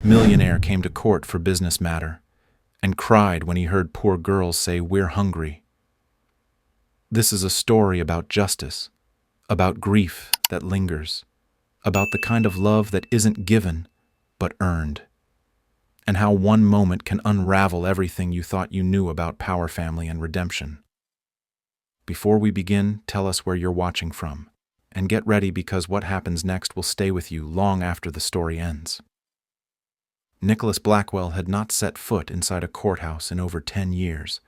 Millionaire came to court for business matter and cried when he heard poor girls say, "We're hungry." This is a story about justice, about grief that lingers, about the kind of love that isn't given but earned, and how one moment can unravel everything you thought you knew about power, family, and redemption. Before we begin, tell us where you're watching from, and get ready because what happens next will stay with you long after the story ends. Nicholas Blackwell had not set foot inside a courthouse in over 10 years,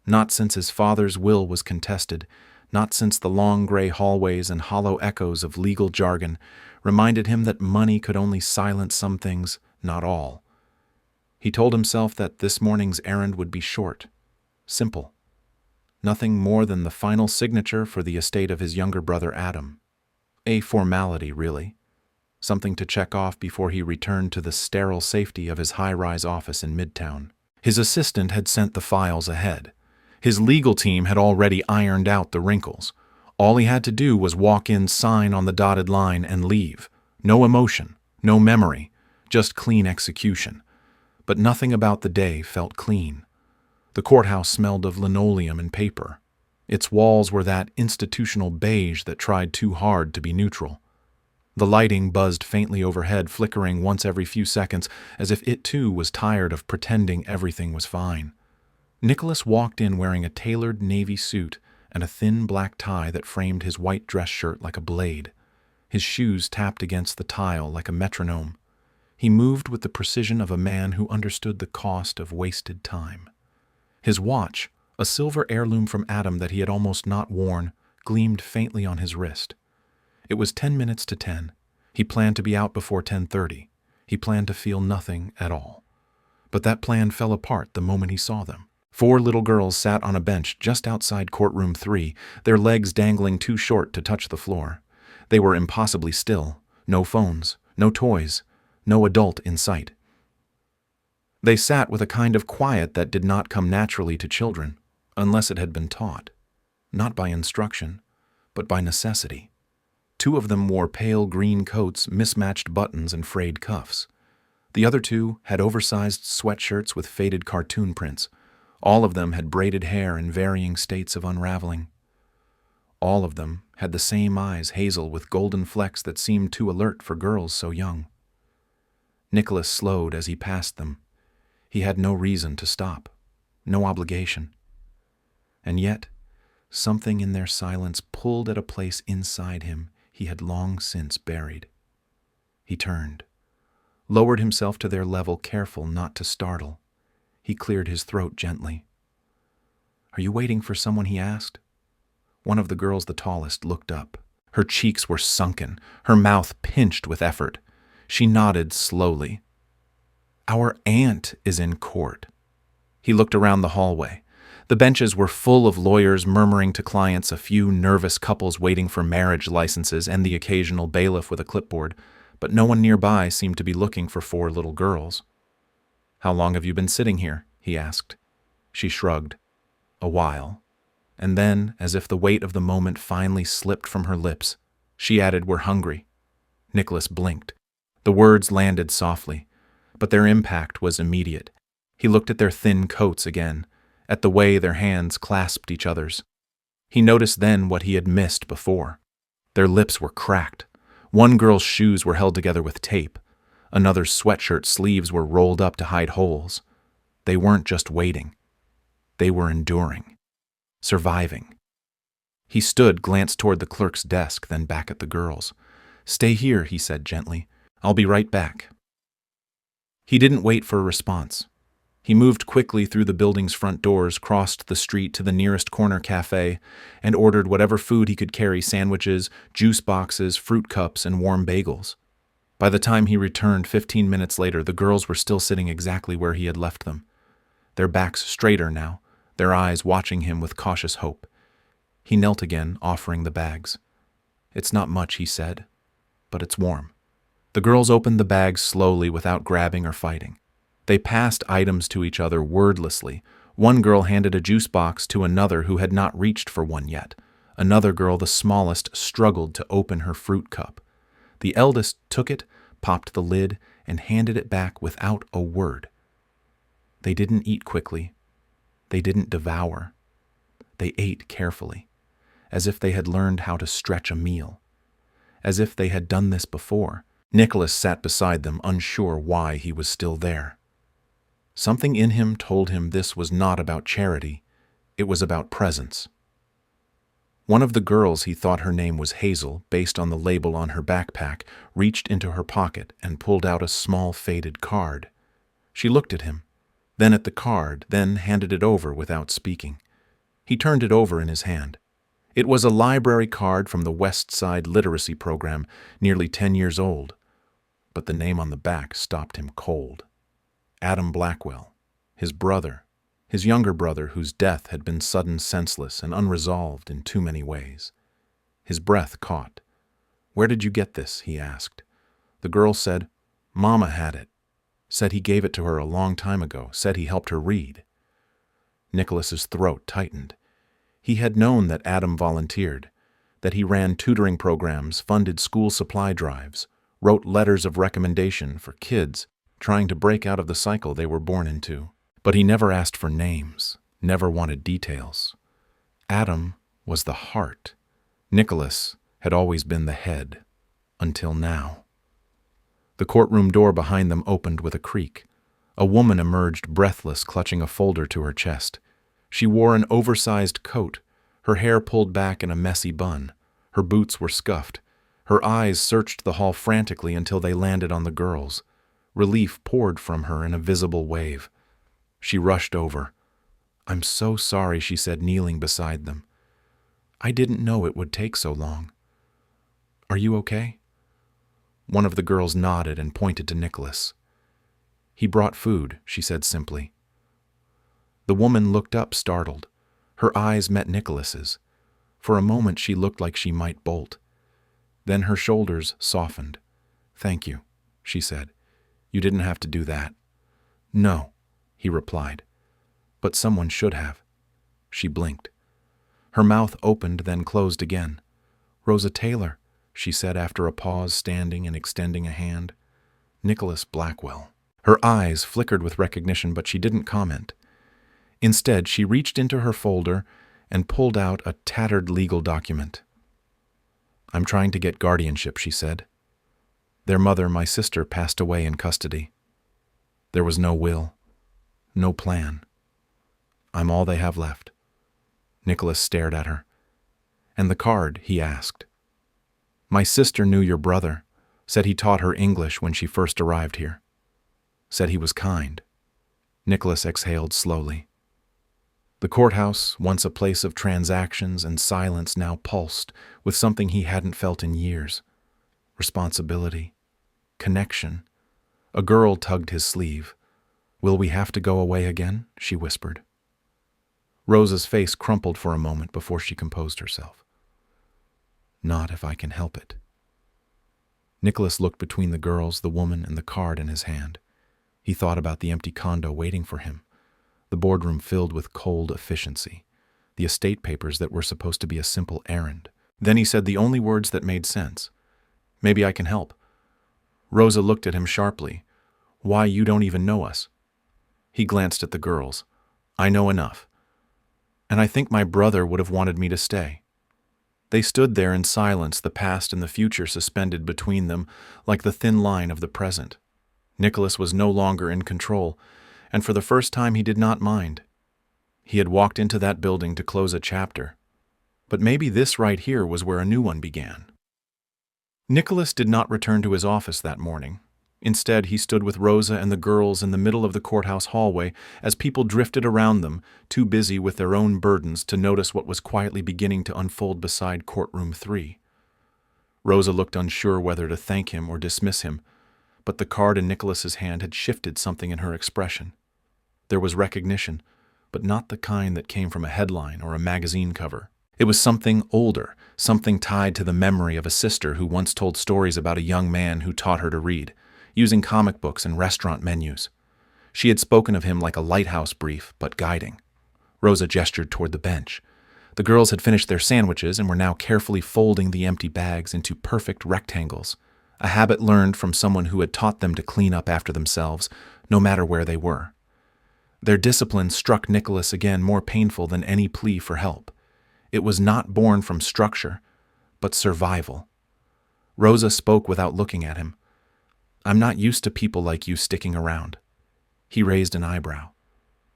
not since his father's will was contested, not since the long gray hallways and hollow echoes of legal jargon reminded him that money could only silence some things, not all. He told himself that this morning's errand would be short, simple, nothing more than the final signature for the estate of his younger brother Adam. A formality, really. Something to check off before he returned to the sterile safety of his high-rise office in Midtown. His assistant had sent the files ahead. His legal team had already ironed out the wrinkles. All he had to do was walk in, sign on the dotted line, and leave. No emotion, no memory, just clean execution. But nothing about the day felt clean. The courthouse smelled of linoleum and paper. Its walls were that institutional beige that tried too hard to be neutral. The lighting buzzed faintly overhead, flickering once every few seconds, as if it too was tired of pretending everything was fine. Nicholas walked in wearing a tailored navy suit and a thin black tie that framed his white dress shirt like a blade. His shoes tapped against the tile like a metronome. He moved with the precision of a man who understood the cost of wasted time. His watch, a silver heirloom from Adam that he had almost not worn, gleamed faintly on his wrist. It was 10 minutes to 10. He planned to be out before 10:30. He planned to feel nothing at all. But that plan fell apart the moment he saw them. 4 little girls sat on a bench just outside courtroom 3, their legs dangling too short to touch the floor. They were impossibly still. No phones, no toys, no adult in sight. They sat with a kind of quiet that did not come naturally to children, unless it had been taught. Not by instruction, but by necessity. 2 of them wore pale green coats, mismatched buttons, and frayed cuffs. The other 2 had oversized sweatshirts with faded cartoon prints. All of them had braided hair in varying states of unraveling. All of them had the same eyes, hazel with golden flecks that seemed too alert for girls so young. Nicholas slowed as he passed them. He had no reason to stop, no obligation. And yet, something in their silence pulled at a place inside him he had long since buried. He turned, lowered himself to their level, careful not to startle. He cleared his throat gently. "Are you waiting for someone?" he asked. One of the girls, the tallest, looked up. Her cheeks were sunken, her mouth pinched with effort. She nodded slowly. "Our aunt is in court." He looked around the hallway. The benches were full of lawyers murmuring to clients, a few nervous couples waiting for marriage licenses, and the occasional bailiff with a clipboard, but no one nearby seemed to be looking for 4 little girls. "How long have you been sitting here?" he asked. She shrugged. "A while." And then, as if the weight of the moment finally slipped from her lips, she added, "We're hungry." Nicholas blinked. The words landed softly, but their impact was immediate. He looked at their thin coats again, at the way their hands clasped each other's. He noticed then what he had missed before. Their lips were cracked. One girl's shoes were held together with tape. Another's sweatshirt sleeves were rolled up to hide holes. They weren't just waiting. They were enduring. Surviving. He stood, glanced toward the clerk's desk, then back at the girls. "Stay here," he said gently. "I'll be right back." He didn't wait for a response. He moved quickly through the building's front doors, crossed the street to the nearest corner cafe, and ordered whatever food he could carry: sandwiches, juice boxes, fruit cups, and warm bagels. By the time he returned 15 minutes later, the girls were still sitting exactly where he had left them. Their backs straighter now, their eyes watching him with cautious hope. He knelt again, offering the bags. "It's not much," he said, "but it's warm." The girls opened the bags slowly without grabbing or fighting. They passed items to each other wordlessly. One girl handed a juice box to another who had not reached for one yet. Another girl, the smallest, struggled to open her fruit cup. The eldest took it, popped the lid, and handed it back without a word. They didn't eat quickly. They didn't devour. They ate carefully, as if they had learned how to stretch a meal, as if they had done this before. Nicholas sat beside them, unsure why he was still there. Something in him told him this was not about charity, it was about presence. One of the girls, he thought her name was Hazel, based on the label on her backpack, reached into her pocket and pulled out a small faded card. She looked at him, then at the card, then handed it over without speaking. He turned it over in his hand. It was a library card from the West Side Literacy Program, nearly 10 years old. But the name on the back stopped him cold. Adam Blackwell, his brother, his younger brother whose death had been sudden, senseless, and unresolved in too many ways. His breath caught. "Where did you get this?" he asked. The girl said, "Mama had it. Said he gave it to her a long time ago, said he helped her read." Nicholas's throat tightened. He had known that Adam volunteered, that he ran tutoring programs, funded school supply drives, wrote letters of recommendation for kids trying to break out of the cycle they were born into. But he never asked for names, never wanted details. Adam was the heart. Nicholas had always been the head, until now. The courtroom door behind them opened with a creak. A woman emerged, breathless, clutching a folder to her chest. She wore an oversized coat, her hair pulled back in a messy bun. Her boots were scuffed. Her eyes searched the hall frantically until they landed on the girls. Relief poured from her in a visible wave. She rushed over. "I'm so sorry," she said, kneeling beside them. "I didn't know it would take so long. Are you okay?" One of the girls nodded and pointed to Nicholas. "He brought food," she said simply. The woman looked up, startled. Her eyes met Nicholas's. For a moment she looked like she might bolt. Then her shoulders softened. "Thank you," she said. "You didn't have to do that." "No," he replied. "But someone should have." She blinked. Her mouth opened, then closed again. "Rosa Taylor," she said after a pause, standing and extending a hand. "Nicholas Blackwell." Her eyes flickered with recognition, but she didn't comment. Instead, she reached into her folder and pulled out a tattered legal document. "I'm trying to get guardianship," she said. "Their mother, my sister, passed away in custody. There was no will, no plan. I'm all they have left." Nicholas stared at her. "And the card?" he asked. "My sister knew your brother, said he taught her English when she first arrived here. Said he was kind." Nicholas exhaled slowly. The courthouse, once a place of transactions and silence, now pulsed with something he hadn't felt in years. Responsibility. Connection. A girl tugged his sleeve. "Will we have to go away again?" she whispered. Rosa's face crumpled for a moment before she composed herself. "Not if I can help it." Nicholas looked between the girls, the woman, and the card in his hand. He thought about the empty condo waiting for him, the boardroom filled with cold efficiency, the estate papers that were supposed to be a simple errand. Then he said the only words that made sense. "Maybe I can help." Rosa looked at him sharply. "Why, you don't even know us." He glanced at the girls. "I know enough. And I think my brother would have wanted me to stay." They stood there in silence, the past and the future suspended between them like the thin line of the present. Nicholas was no longer in control, and for the first time he did not mind. He had walked into that building to close a chapter, but maybe this right here was where a new one began. Nicholas did not return to his office that morning. Instead, he stood with Rosa and the girls in the middle of the courthouse hallway as people drifted around them, too busy with their own burdens to notice what was quietly beginning to unfold beside courtroom 3. Rosa looked unsure whether to thank him or dismiss him, but the card in Nicholas's hand had shifted something in her expression. There was recognition, but not the kind that came from a headline or a magazine cover. It was something older, something tied to the memory of a sister who once told stories about a young man who taught her to read, using comic books and restaurant menus. She had spoken of him like a lighthouse brief, but guiding. Rosa gestured toward the bench. The girls had finished their sandwiches and were now carefully folding the empty bags into perfect rectangles. a habit learned from someone who had taught them to clean up after themselves, no matter where they were. Their discipline struck Nicholas again more painful than any plea for help. It was not born from structure, but survival. Rosa spoke without looking at him. "I'm not used to people like you sticking around." He raised an eyebrow.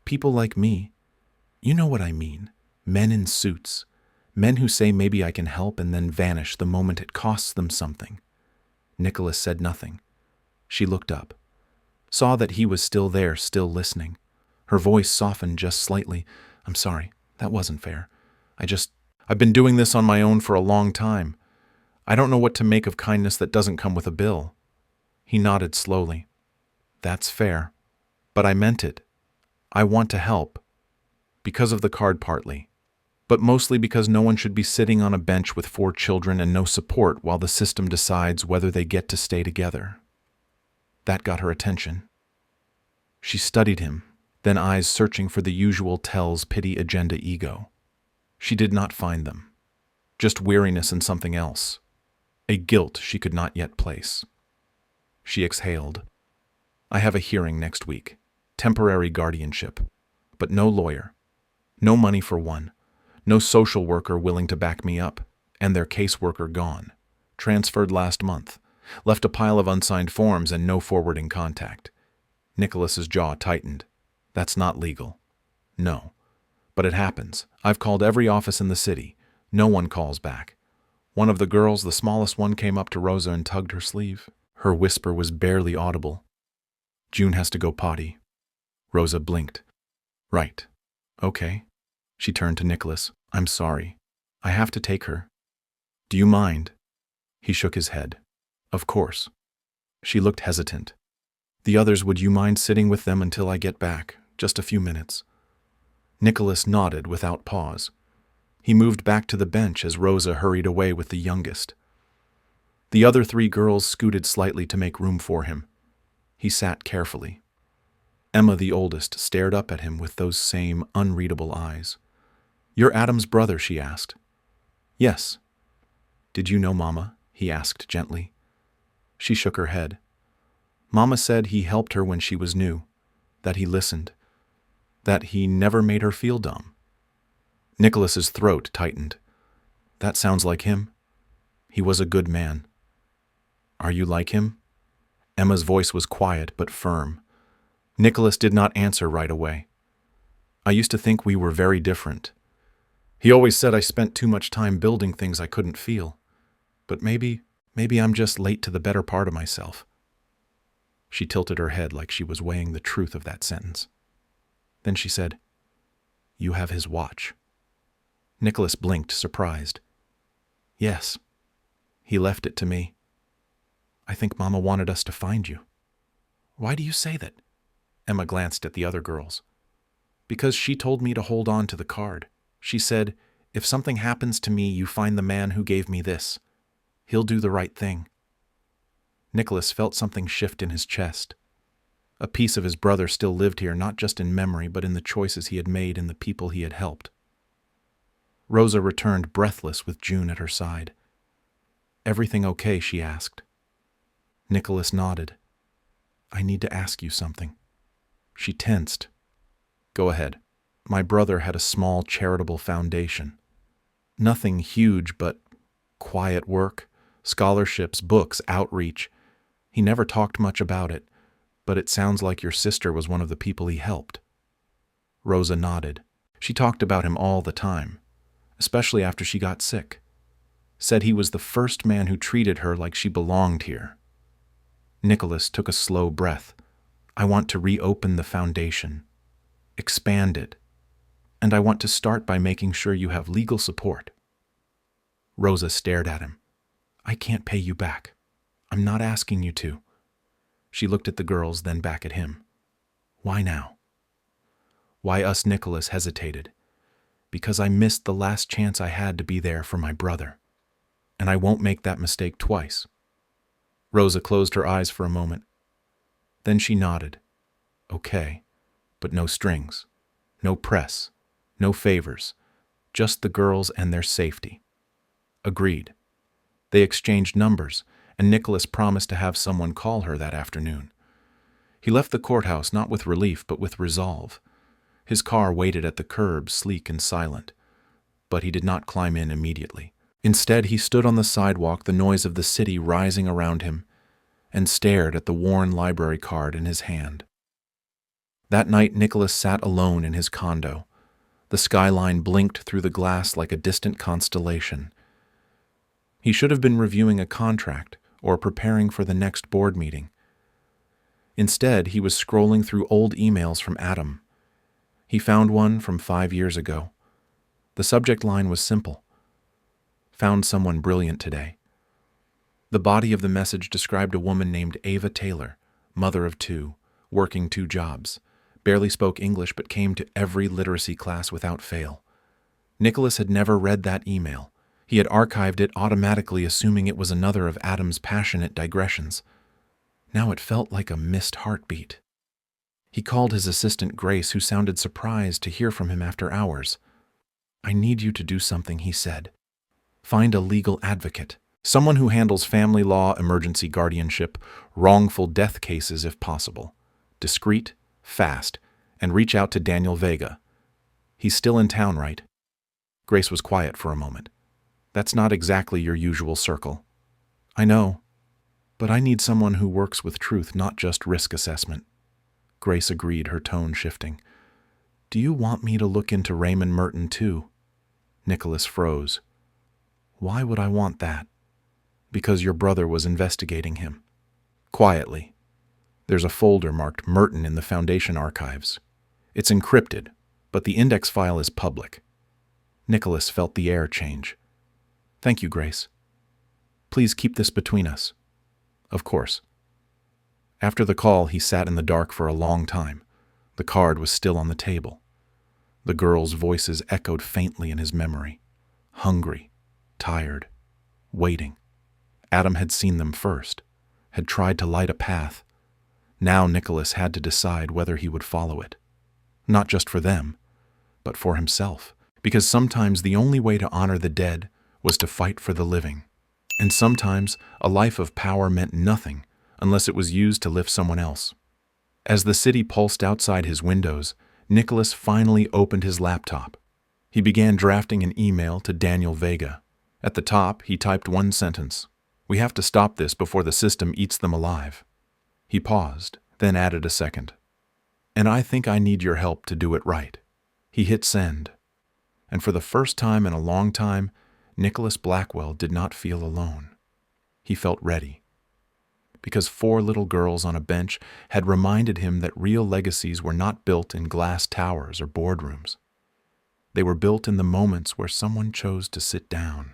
"People like me? You know what I mean. Men in suits. Men who say maybe I can help and then vanish the moment it costs them something." Nicholas said nothing. She looked up, saw that he was still there, still listening. Her voice softened just slightly. "I'm sorry, that wasn't fair. I've been doing this on my own for a long time. I don't know what to make of kindness that doesn't come with a bill." He nodded slowly. "That's fair. But I meant it. I want to help. Because of the card partly. But mostly because no one should be sitting on a bench with 4 children and no support while the system decides whether they get to stay together." That got her attention. She studied him, then eyes searching for the usual tells, pity, agenda, ego. She did not find them. Just weariness and something else. A guilt she could not yet place. She exhaled. "I have a hearing next week. Temporary guardianship. But no lawyer. No money for one. No social worker willing to back me up. And their caseworker gone. Transferred last month. Left a pile of unsigned forms and no forwarding contact." Nicholas's jaw tightened. "That's not legal." "No. But it happens. I've called every office in the city. No one calls back." One of the girls, the smallest one, came up to Rosa and tugged her sleeve. Her whisper was barely audible. "June has to go potty." Rosa blinked. "Right. Okay." She turned to Nicholas. "I'm sorry. I have to take her. Do you mind?" He shook his head. "Of course." She looked hesitant. "The others, would you mind sitting with them until I get back? Just a few minutes." Nicholas nodded without pause. He moved back to the bench as Rosa hurried away with the youngest. The other 3 girls scooted slightly to make room for him. He sat carefully. Emma, the oldest, stared up at him with those same unreadable eyes. "You're Adam's brother?" she asked. "Yes." "Did you know Mama?" he asked gently. She shook her head. "Mama said he helped her when she was new, that he listened, that he never made her feel dumb." Nicholas's throat tightened. "That sounds like him. He was a good man." "Are you like him?" Emma's voice was quiet but firm. Nicholas did not answer right away. "I used to think we were very different. He always said I spent too much time building things I couldn't feel. But maybe I'm just late to the better part of myself." She tilted her head like she was weighing the truth of that sentence. Then she said, "You have his watch." Nicholas blinked, surprised. "Yes. He left it to me. I think Mama wanted us to find you." "Why do you say that?" Emma glanced at the other girls. "Because she told me to hold on to the card. She said, if something happens to me, you find the man who gave me this. He'll do the right thing." Nicholas felt something shift in his chest. A piece of his brother still lived here, not just in memory, but in the choices he had made and the people he had helped. Rosa returned breathless with June at her side. "Everything okay?" she asked. Nicholas nodded. "I need to ask you something." She tensed. "Go ahead." "My brother had a small charitable foundation. Nothing huge, but quiet work, scholarships, books, outreach. He never talked much about it, but it sounds like your sister was one of the people he helped." Rosa nodded. She talked about him all the time, especially after she got sick. Said he was the first man who treated her like she belonged here. Nicholas took a slow breath. "I want to reopen the foundation, expand it, and I want to start by making sure you have legal support." Rosa stared at him. "I can't pay you back. I'm not asking you to." She looked at the girls, then back at him. "Why now?" "Why us?" Nicholas hesitated. "Because I missed the last chance I had to be there for my brother. And I won't make that mistake twice." Rosa closed her eyes for a moment. Then she nodded. "Okay, but no strings, no press, no favors, just the girls and their safety." Agreed. They exchanged numbers, and Nicholas promised to have someone call her that afternoon. He left the courthouse not with relief but with resolve. His car waited at the curb, sleek and silent, but he did not climb in immediately. Instead, he stood on the sidewalk, the noise of the city rising around him, and stared at the worn library card in his hand. That night, Nicholas sat alone in his condo. The skyline blinked through the glass like a distant constellation. He should have been reviewing a contract or preparing for the next board meeting. Instead, he was scrolling through old emails from Adam. He found one from 5 years ago. The subject line was simple: "Found someone brilliant today." The body of the message described a woman named Ava Taylor, mother of 2, working 2 jobs, barely spoke English but came to every literacy class without fail. Nicholas had never read that email. He had archived it automatically, assuming it was another of Adam's passionate digressions. Now it felt like a missed heartbeat. He called his assistant Grace, who sounded surprised to hear from him after hours. "I need you to do something," he said. "Find a legal advocate. Someone who handles family law, emergency guardianship, wrongful death cases if possible. Discreet, fast, and reach out to Daniel Vega. He's still in town, right?" Grace was quiet for a moment. "That's not exactly your usual circle." "I know, but I need someone who works with truth, not just risk assessment." Grace agreed, her tone shifting. "Do you want me to look into Raymond Merton too?" Nicholas froze. "Why would I want that?" "Because your brother was investigating him." Quietly. "There's a folder marked Merton in the Foundation archives. It's encrypted, but the index file is public." Nicholas felt the air change. "Thank you, Grace. Please keep this between us." "Of course." After the call, he sat in the dark for a long time. The card was still on the table. The girls' voices echoed faintly in his memory. Hungry, tired, waiting. Adam had seen them first, had tried to light a path. Now Nicholas had to decide whether he would follow it. Not just for them, but for himself. Because sometimes the only way to honor the dead was to fight for the living. And sometimes a life of power meant nothing unless it was used to lift someone else. As the city pulsed outside his windows, Nicholas finally opened his laptop. He began drafting an email to Daniel Vega. At the top, he typed one sentence: "We have to stop this before the system eats them alive." He paused, then added a second: "And I think I need your help to do it right." He hit send. And for the first time in a long time, Nicholas Blackwell did not feel alone. He felt ready. Because 4 little girls on a bench had reminded him that real legacies were not built in glass towers or boardrooms. They were built in the moments where someone chose to sit down,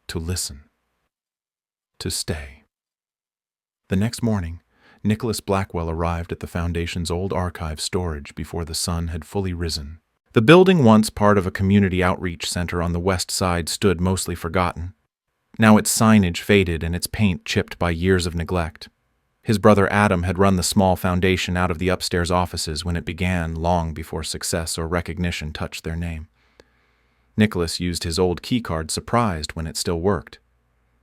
to listen, to stay. The next morning, Nicholas Blackwell arrived at the Foundation's old archive storage before the sun had fully risen. The building, once part of a community outreach center on the west side, stood mostly forgotten. Now its signage faded and its paint chipped by years of neglect. His brother Adam had run the small foundation out of the upstairs offices when it began, long before success or recognition touched their name. Nicholas used his old keycard, surprised when it still worked.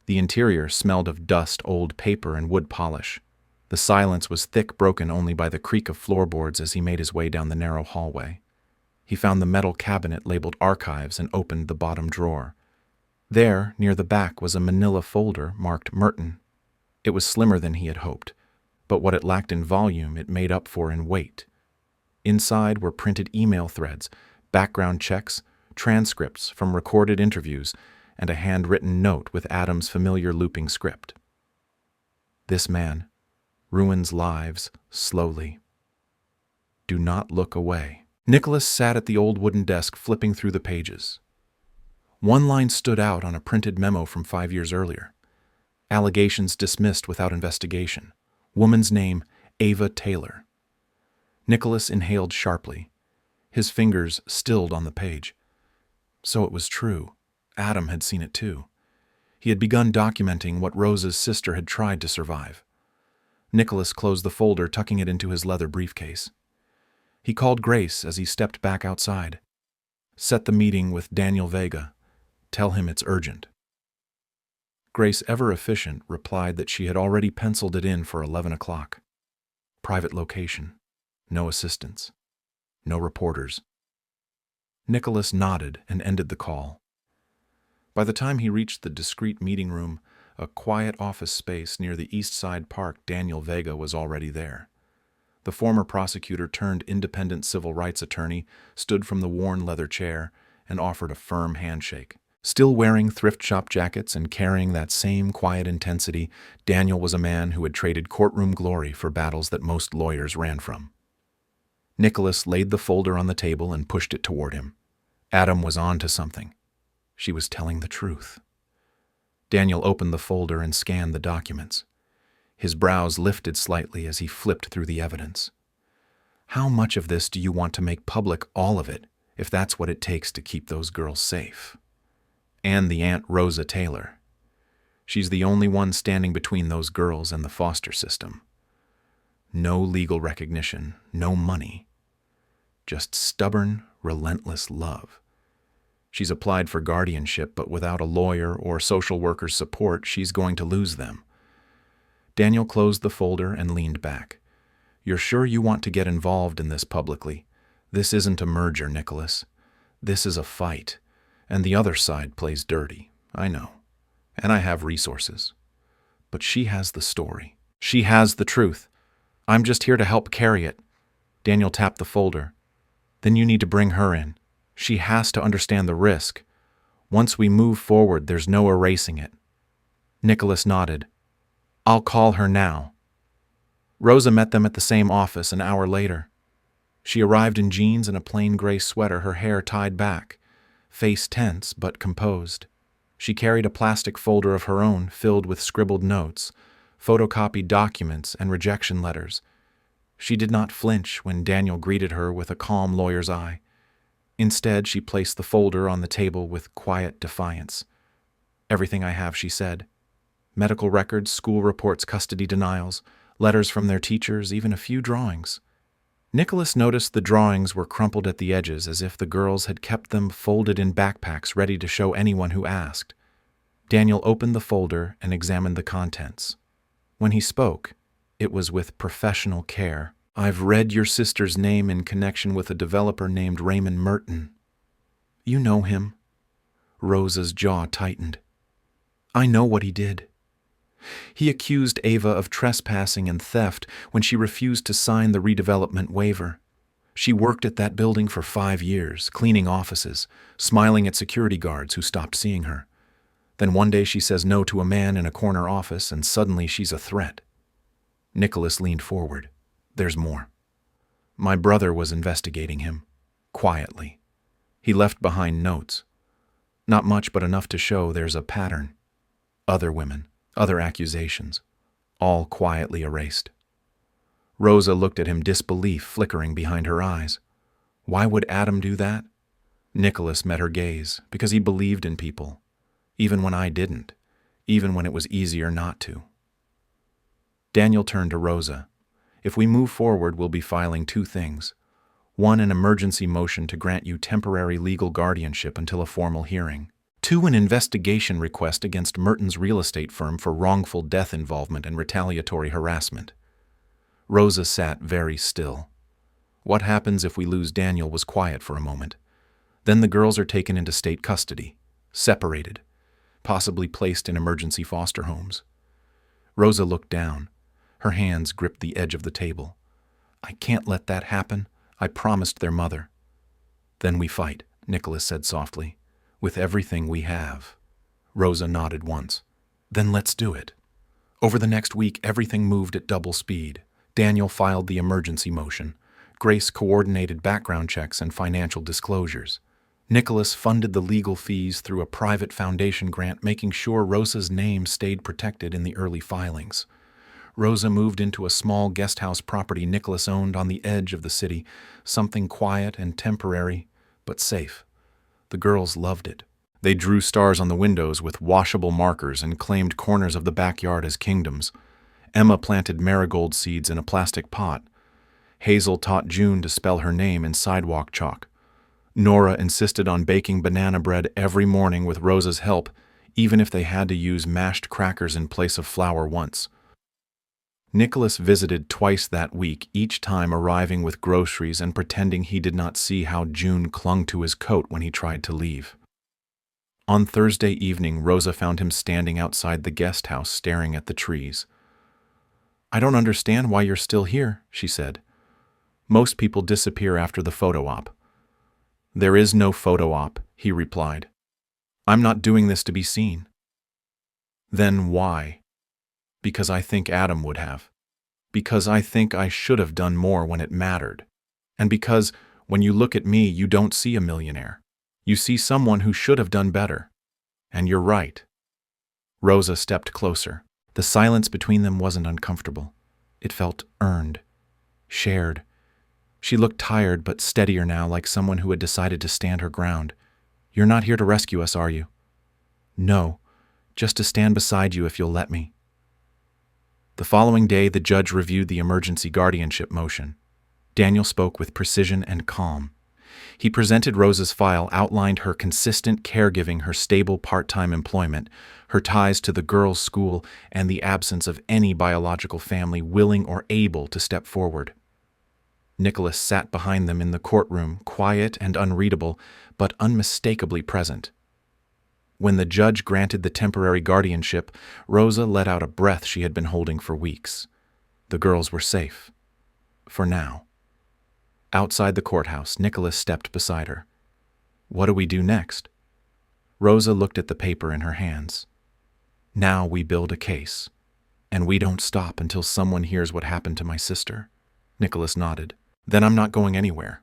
The interior smelled of dust, old paper, and wood polish. The silence was thick, broken only by the creak of floorboards as he made his way down the narrow hallway. He found the metal cabinet labeled Archives and opened the bottom drawer. There, near the back, was a manila folder marked Merton. It was slimmer than he had hoped, but what it lacked in volume it made up for in weight. Inside were printed email threads, background checks, transcripts from recorded interviews, and a handwritten note with Adam's familiar looping script. "This man ruins lives slowly. Do not look away." Nicholas sat at the old wooden desk, flipping through the pages. One line stood out on a printed memo from 5 years earlier. Allegations dismissed without investigation. Woman's name, Ava Taylor. Nicholas inhaled sharply. His fingers stilled on the page. So it was true. Adam had seen it too. He had begun documenting what Rosa's sister had tried to survive. Nicholas closed the folder, tucking it into his leather briefcase. He called Grace as he stepped back outside. "Set the meeting with Daniel Vega. Tell him it's urgent." Grace, ever efficient, replied that she had already penciled it in for 11 o'clock. Private location. No assistants. No reporters. Nicholas nodded and ended the call. By the time he reached the discreet meeting room, a quiet office space near the East Side Park, Daniel Vega was already there. The former prosecutor turned independent civil rights attorney stood from the worn leather chair and offered a firm handshake. Still wearing thrift shop jackets and carrying that same quiet intensity, Daniel was a man who had traded courtroom glory for battles that most lawyers ran from. Nicholas laid the folder on the table and pushed it toward him. Adam was on to something. She was telling the truth. Daniel opened the folder and scanned the documents. His brows lifted slightly as he flipped through the evidence. How much of this do you want to make public? All of it, if that's what it takes to keep those girls safe. And the Aunt Rosa Taylor. She's the only one standing between those girls and the foster system. No legal recognition, no money. Just stubborn, relentless love. She's applied for guardianship, but without a lawyer or social worker's support, she's going to lose them. Daniel closed the folder and leaned back. You're sure you want to get involved in this publicly? This isn't a merger, Nicholas. This is a fight. And the other side plays dirty. I know. And I have resources. But she has the story. She has the truth. I'm just here to help carry it. Daniel tapped the folder. Then you need to bring her in. She has to understand the risk. Once we move forward, there's no erasing it. Nicholas nodded. I'll call her now. Rosa met them at the same office an hour later. She arrived in jeans and a plain gray sweater, her hair tied back, face tense but composed. She carried a plastic folder of her own filled with scribbled notes, photocopied documents, and rejection letters. She did not flinch when Daniel greeted her with a calm lawyer's eye. Instead, she placed the folder on the table with quiet defiance. Everything I have, she said. Medical records, school reports, custody denials, letters from their teachers, even a few drawings. Nicholas noticed the drawings were crumpled at the edges as if the girls had kept them folded in backpacks ready to show anyone who asked. Daniel opened the folder and examined the contents. When he spoke, it was with professional care. I've read your sister's name in connection with a developer named Raymond Merton. You know him. Rosa's jaw tightened. I know what he did. He accused Ava of trespassing and theft when she refused to sign the redevelopment waiver. She worked at that building for 5 years, cleaning offices, smiling at security guards who stopped seeing her. Then one day she says no to a man in a corner office, and suddenly she's a threat. Nicholas leaned forward. There's more. My brother was investigating him, quietly. He left behind notes. Not much, but enough to show there's a pattern. Other women, other accusations, all quietly erased. Rosa looked at him, disbelief flickering behind her eyes. Why would Adam do that? Nicholas met her gaze, because he believed in people, even when I didn't, even when it was easier not to. Daniel turned to Rosa. If we move forward, we'll be filing 2 things. 1, an emergency motion to grant you temporary legal guardianship until a formal hearing. 2, an investigation request against Merton's real estate firm for wrongful death involvement and retaliatory harassment. Rosa sat very still. What happens if we lose Daniel was quiet for a moment. Then the girls are taken into state custody, separated, possibly placed in emergency foster homes. Rosa looked down. Her hands gripped the edge of the table. I can't let that happen. I promised their mother. Then we fight, Nicholas said softly, with everything we have. Rosa nodded once. Then let's do it. Over the next week, everything moved at double speed. Daniel filed the emergency motion. Grace coordinated background checks and financial disclosures. Nicholas funded the legal fees through a private foundation grant, making sure Rosa's name stayed protected in the early filings. Rosa moved into a small guest house property Nicholas owned on the edge of the city, something quiet and temporary, but safe. The girls loved it. They drew stars on the windows with washable markers and claimed corners of the backyard as kingdoms. Emma planted marigold seeds in a plastic pot. Hazel taught June to spell her name in sidewalk chalk. Nora insisted on baking banana bread every morning with Rosa's help, even if they had to use mashed crackers in place of flour once. Nicholas visited twice that week, each time arriving with groceries and pretending he did not see how June clung to his coat when he tried to leave. On Thursday evening, Rosa found him standing outside the guest house staring at the trees. "I don't understand why you're still here," she said. "Most people disappear after the photo op." "There is no photo op," he replied. "I'm not doing this to be seen." "Then why?" "Because I think Adam would have. Because I think I should have done more when it mattered. And because, when you look at me, you don't see a millionaire. You see someone who should have done better. And you're right." Rosa stepped closer. The silence between them wasn't uncomfortable. It felt earned, shared. She looked tired but steadier now, like someone who had decided to stand her ground. "You're not here to rescue us, are you?" "No, just to stand beside you if you'll let me." The following day, the judge reviewed the emergency guardianship motion. Daniel spoke with precision and calm. He presented Rosa's file, outlined her consistent caregiving, her stable part-time employment, her ties to the girls' school, and the absence of any biological family willing or able to step forward. Nicholas sat behind them in the courtroom, quiet and unreadable, but unmistakably present. When the judge granted the temporary guardianship, Rosa let out a breath she had been holding for weeks. The girls were safe. For now. Outside the courthouse, Nicholas stepped beside her. "What do we do next?" Rosa looked at the paper in her hands. "Now we build a case. And we don't stop until someone hears what happened to my sister." Nicholas nodded. "Then I'm not going anywhere."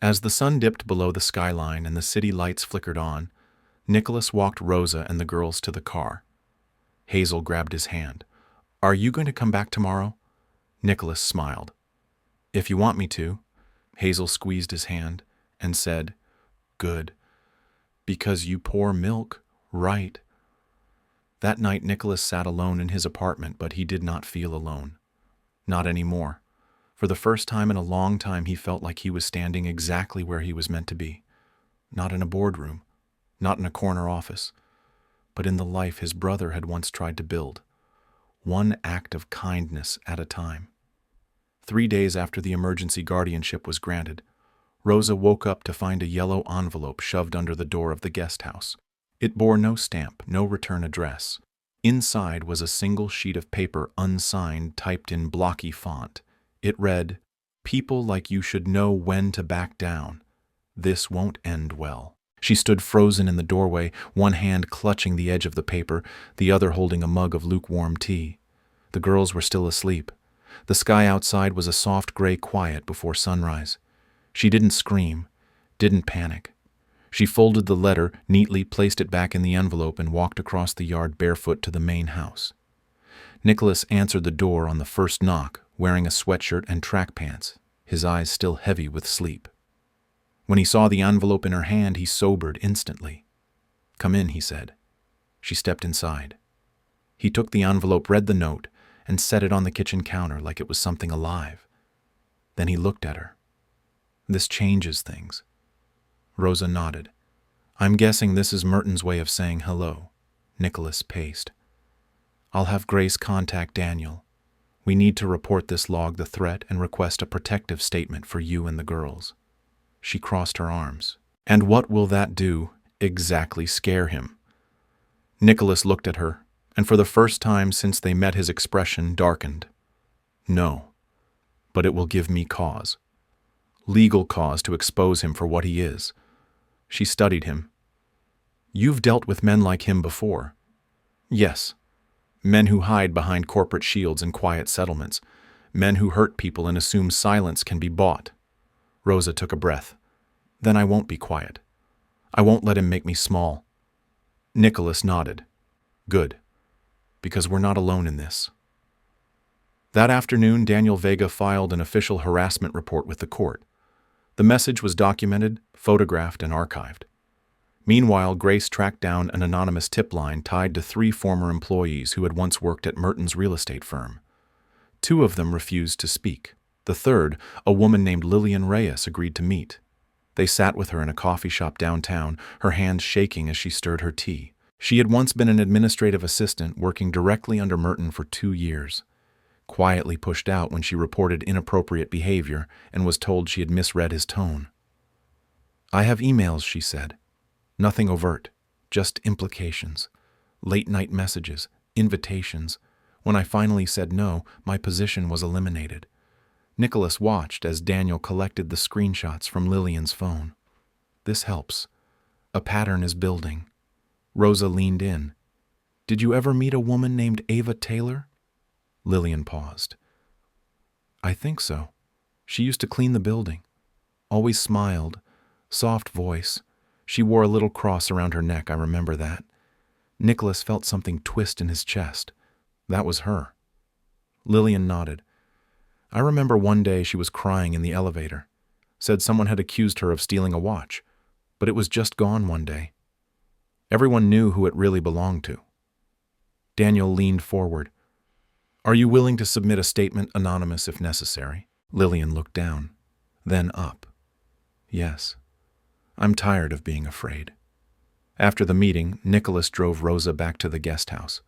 As the sun dipped below the skyline and the city lights flickered on, Nicholas walked Rosa and the girls to the car. Hazel grabbed his hand. "Are you going to come back tomorrow?" Nicholas smiled. "If you want me to." Hazel squeezed his hand and said, "Good. Because you pour milk, right?" That night Nicholas sat alone in his apartment, but he did not feel alone. Not anymore. For the first time in a long time, he felt like he was standing exactly where he was meant to be. Not in a boardroom. Not in a corner office, but in the life his brother had once tried to build, one act of kindness at a time. 3 days after the emergency guardianship was granted, Rosa woke up to find a yellow envelope shoved under the door of the guest house. It bore no stamp, no return address. Inside was a single sheet of paper, unsigned, typed in blocky font. It read, "People like you should know when to back down. This won't end well." She stood frozen in the doorway, one hand clutching the edge of the paper, the other holding a mug of lukewarm tea. The girls were still asleep. The sky outside was a soft gray quiet before sunrise. She didn't scream, didn't panic. She folded the letter, neatly placed it back in the envelope, and walked across the yard barefoot to the main house. Nicholas answered the door on the first knock, wearing a sweatshirt and track pants, his eyes still heavy with sleep. When he saw the envelope in her hand, he sobered instantly. "Come in," he said. She stepped inside. He took the envelope, read the note, and set it on the kitchen counter like it was something alive. Then he looked at her. "This changes things." Rosa nodded. "I'm guessing this is Merton's way of saying hello." Nicholas paced. "I'll have Grace contact Daniel. We need to report this, log the threat, and request a protective statement for you and the girls." She crossed her arms. "And what will that do? Exactly scare him?" Nicholas looked at her, and for the first time since they met his expression darkened. "No, but it will give me cause. Legal cause to expose him for what he is." She studied him. "You've dealt with men like him before." "Yes. Men who hide behind corporate shields in quiet settlements. Men who hurt people and assume silence can be bought." Rosa took a breath. "Then I won't be quiet. I won't let him make me small." Nicholas nodded. "Good. Because we're not alone in this." That afternoon, Daniel Vega filed an official harassment report with the court. The message was documented, photographed, and archived. Meanwhile, Grace tracked down an anonymous tip line tied to 3 former employees who had once worked at Merton's real estate firm. 2 of them refused to speak. The third, a woman named Lillian Reyes, agreed to meet. They sat with her in a coffee shop downtown, her hands shaking as she stirred her tea. She had once been an administrative assistant working directly under Merton for 2 years, quietly pushed out when she reported inappropriate behavior and was told she had misread his tone. "I have emails," she said. "Nothing overt, just implications, late-night messages, invitations. When I finally said no, my position was eliminated." Nicholas watched as Daniel collected the screenshots from Lillian's phone. "This helps. A pattern is building." Rosa leaned in. "Did you ever meet a woman named Ava Taylor?" Lillian paused. "I think so. She used to clean the building. Always smiled. Soft voice. She wore a little cross around her neck, I remember that." Nicholas felt something twist in his chest. That was her. Lillian nodded. "I remember one day she was crying in the elevator. Said someone had accused her of stealing a watch, but it was just gone one day. Everyone knew who it really belonged to." Daniel leaned forward. "Are you willing to submit a statement anonymous if necessary?" Lillian looked down, then up. "Yes. I'm tired of being afraid." After the meeting, Nicholas drove Rosa back to the guest house.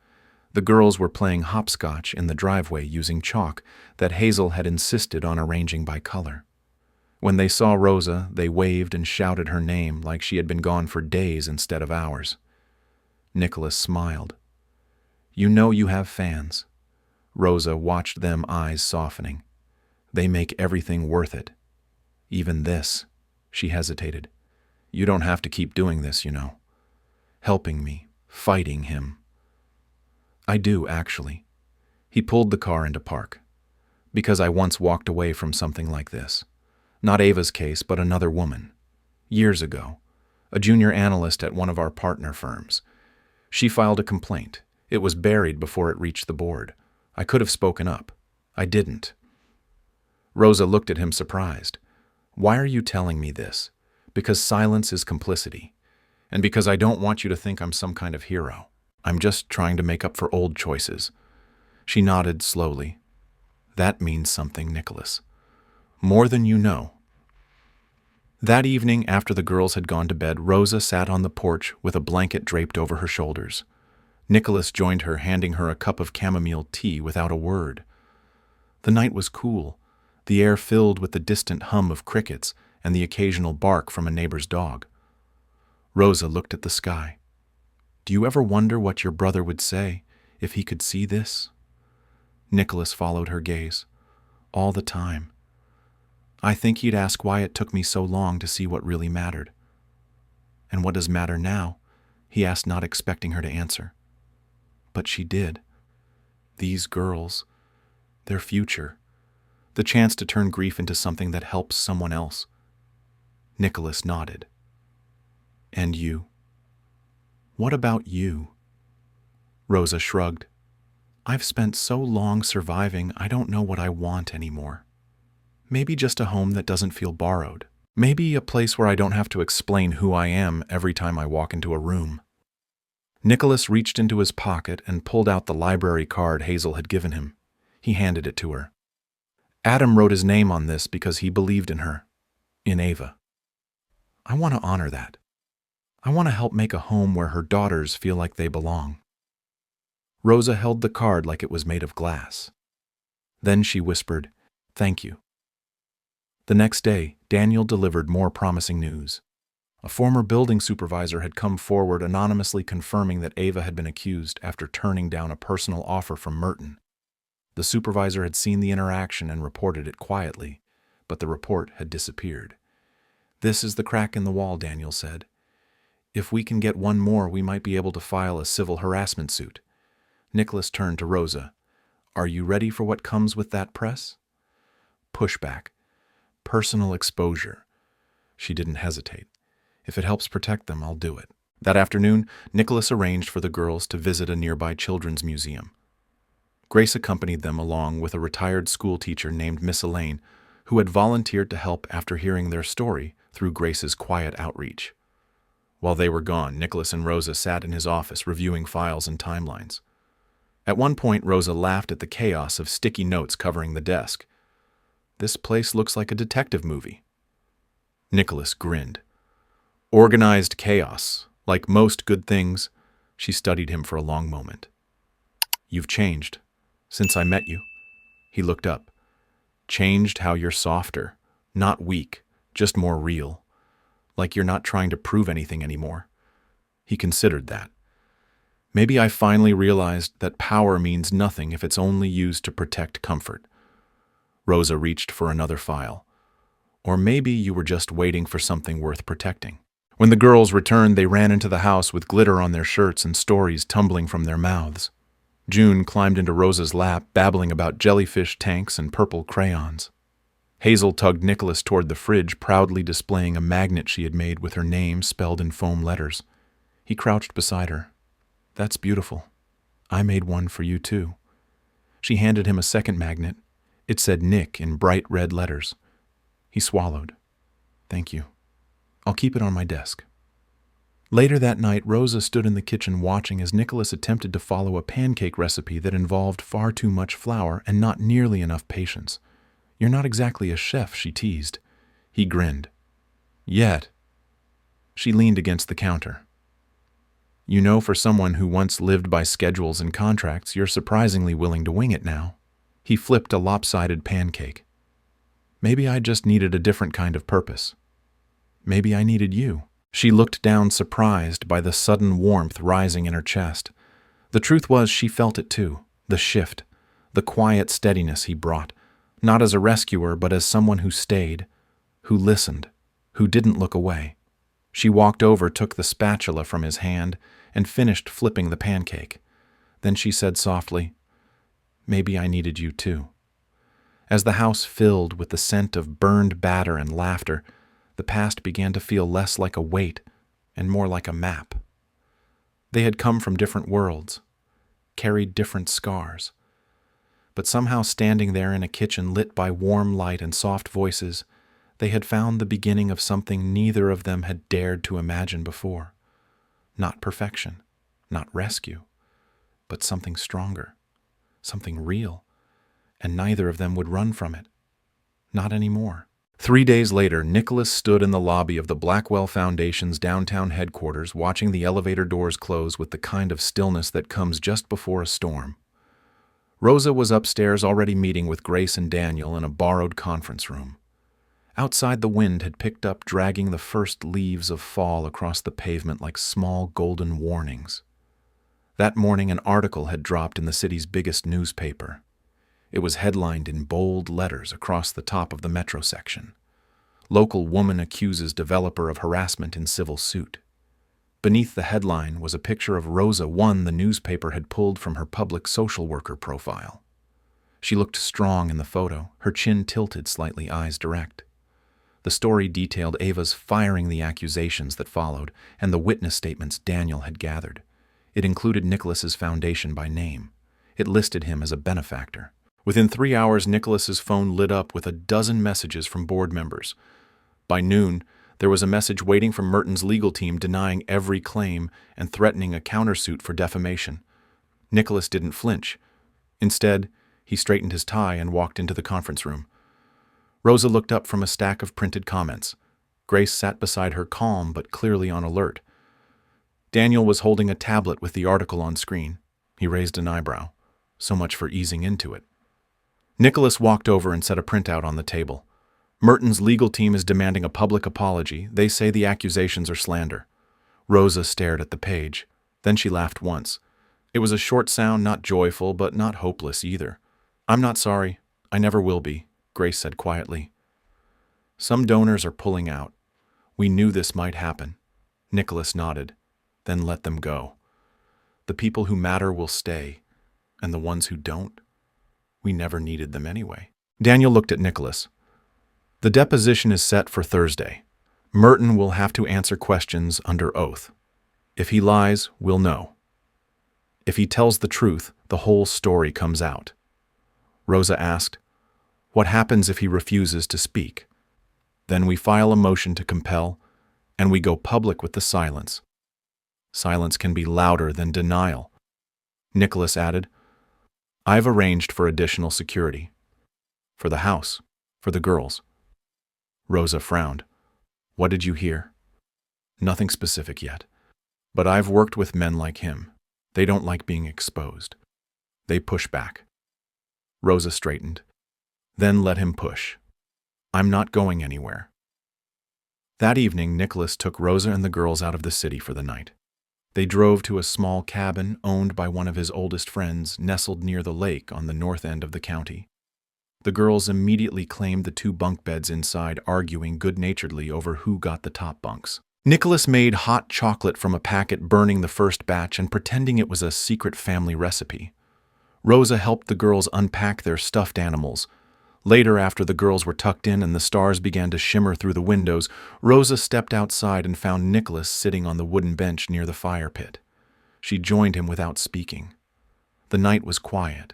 The girls were playing hopscotch in the driveway using chalk that Hazel had insisted on arranging by color. When they saw Rosa, they waved and shouted her name like she had been gone for days instead of hours. Nicholas smiled. "You know you have fans." Rosa watched them, eyes softening. "They make everything worth it. Even this." She hesitated. "You don't have to keep doing this, you know. Helping me, fighting him." "I do, actually." He pulled the car into park. "Because I once walked away from something like this. Not Ava's case, but another woman. Years ago. A junior analyst at one of our partner firms. She filed a complaint. It was buried before it reached the board. I could have spoken up. I didn't." Rosa looked at him surprised. "Why are you telling me this?" "Because silence is complicity. And because I don't want you to think I'm some kind of hero. I'm just trying to make up for old choices." She nodded slowly. "That means something, Nicholas. More than you know." That evening, after the girls had gone to bed, Rosa sat on the porch with a blanket draped over her shoulders. Nicholas joined her, handing her a cup of chamomile tea without a word. The night was cool, the air filled with the distant hum of crickets and the occasional bark from a neighbor's dog. Rosa looked at the sky. "Do you ever wonder what your brother would say if he could see this?" Nicholas followed her gaze. "All the time. I think he'd ask why it took me so long to see what really mattered." "And what does matter now?" he asked, not expecting her to answer. But she did. These girls, their future, the chance to turn grief into something that helps someone else. Nicholas nodded. "And you? What about you?" Rosa shrugged. "I've spent so long surviving, I don't know what I want anymore. Maybe just a home that doesn't feel borrowed. Maybe a place where I don't have to explain who I am every time I walk into a room." Nicholas reached into his pocket and pulled out the library card Hazel had given him. He handed it to her. "Adam wrote his name on this because he believed in her. In Ava. I want to honor that. I want to help make a home where her daughters feel like they belong." Rosa held the card like it was made of glass. Then she whispered, "Thank you." The next day, Daniel delivered more promising news. A former building supervisor had come forward anonymously confirming that Ava had been accused after turning down a personal offer from Merton. The supervisor had seen the interaction and reported it quietly, but the report had disappeared. "This is the crack in the wall," Daniel said. "If we can get one more, we might be able to file a civil harassment suit." Nicholas turned to Rosa. "Are you ready for what comes with that press?" "Pushback. Personal exposure." She didn't hesitate. "If it helps protect them, I'll do it." That afternoon, Nicholas arranged for the girls to visit a nearby children's museum. Grace accompanied them along with a retired school teacher named Miss Elaine, who had volunteered to help after hearing their story through Grace's quiet outreach. While they were gone, Nicholas and Rosa sat in his office reviewing files and timelines. At one point, Rosa laughed at the chaos of sticky notes covering the desk. "This place looks like a detective movie." Nicholas grinned. "Organized chaos, like most good things, She studied him for a long moment. "You've changed. Since I met you." He looked up. "Changed how you're softer. Not weak, just more real. Like you're not trying to prove anything anymore." He considered that. "Maybe I finally realized that power means nothing if it's only used to protect comfort." Rosa reached for another file. "Or maybe you were just waiting for something worth protecting." When the girls returned, they ran into the house with glitter on their shirts and stories tumbling from their mouths. June climbed into Rosa's lap, babbling about jellyfish tanks and purple crayons. Hazel tugged Nicholas toward the fridge, proudly displaying a magnet she had made with her name spelled in foam letters. He crouched beside her. "That's beautiful. I made one for you too." She handed him a second magnet. It said Nick in bright red letters. He swallowed. "Thank you. I'll keep it on my desk." Later that night, Rosa stood in the kitchen watching as Nicholas attempted to follow a pancake recipe that involved far too much flour and not nearly enough patience. "You're not exactly a chef," she teased. He grinned. "Yet." She leaned against the counter. "You know, for someone who once lived by schedules and contracts, you're surprisingly willing to wing it now." He flipped a lopsided pancake. "Maybe I just needed a different kind of purpose. Maybe I needed you." She looked down, surprised by the sudden warmth rising in her chest. The truth was, she felt it too, the shift, the quiet steadiness he brought, not as a rescuer, but as someone who stayed, who listened, who didn't look away. She walked over, took the spatula from his hand, and finished flipping the pancake. Then she said softly, "Maybe I needed you too." As the house filled with the scent of burned batter and laughter, the past began to feel less like a weight and more like a map. They had come from different worlds, carried different scars. But somehow, standing there in a kitchen lit by warm light and soft voices, they had found the beginning of something neither of them had dared to imagine before. Not perfection, not rescue, but something stronger, something real, and neither of them would run from it. Not anymore. 3 days later, Nicholas stood in the lobby of the Blackwell Foundation's downtown headquarters, watching the elevator doors close with the kind of stillness that comes just before a storm. Rosa was upstairs already meeting with Grace and Daniel in a borrowed conference room. Outside, the wind had picked up, dragging the first leaves of fall across the pavement like small golden warnings. That morning, an article had dropped in the city's biggest newspaper. It was headlined in bold letters across the top of the metro section. "Local woman accuses developer of harassment in civil suit." Beneath the headline was a picture of Rosa, one the newspaper had pulled from her public social worker profile. She looked strong in the photo, her chin tilted slightly, eyes direct. The story detailed Ava's firing the accusations that followed and the witness statements Daniel had gathered. It included Nicholas's foundation by name. It listed him as a benefactor. Within 3 hours, Nicholas's phone lit up with a dozen messages from board members. By noon, there was a message waiting from Merton's legal team denying every claim and threatening a countersuit for defamation. Nicholas didn't flinch. Instead, he straightened his tie and walked into the conference room. Rosa looked up from a stack of printed comments. Grace sat beside her, calm but clearly on alert. Daniel was holding a tablet with the article on screen. He raised an eyebrow. So much for easing into it. Nicholas walked over and set a printout on the table. "Merton's legal team is demanding a public apology. They say the accusations are slander." Rosa stared at the page. Then she laughed once. It was a short sound, not joyful, but not hopeless either. "I'm not sorry. I never will be," Grace said quietly. "Some donors are pulling out. We knew this might happen." Nicholas nodded. "Then let them go. The people who matter will stay, and the ones who don't, we never needed them anyway." Daniel looked at Nicholas. "The deposition is set for Thursday. Merton will have to answer questions under oath. If he lies, we'll know. If he tells the truth, the whole story comes out." Rosa asked, "What happens if he refuses to speak?" "Then we file a motion to compel, and we go public with the silence. Silence can be louder than denial." Nicholas added, "I've arranged for additional security. For the house, for the girls." Rosa frowned. "What did you hear?" "Nothing specific yet. But I've worked with men like him. They don't like being exposed. They push back. Rosa straightened. Then let him push. I'm not going anywhere. That evening, Nicholas took Rosa and the girls out of the city for the night. They drove to a small cabin owned by one of his oldest friends, nestled near the lake on the north end of the county. The girls immediately claimed the 2 bunk beds inside, arguing good-naturedly over who got the top bunks. Nicholas made hot chocolate from a packet, burning the first batch and pretending it was a secret family recipe. Rosa helped the girls unpack their stuffed animals. Later, after the girls were tucked in and the stars began to shimmer through the windows, Rosa stepped outside and found Nicholas sitting on the wooden bench near the fire pit. She joined him without speaking. The night was quiet.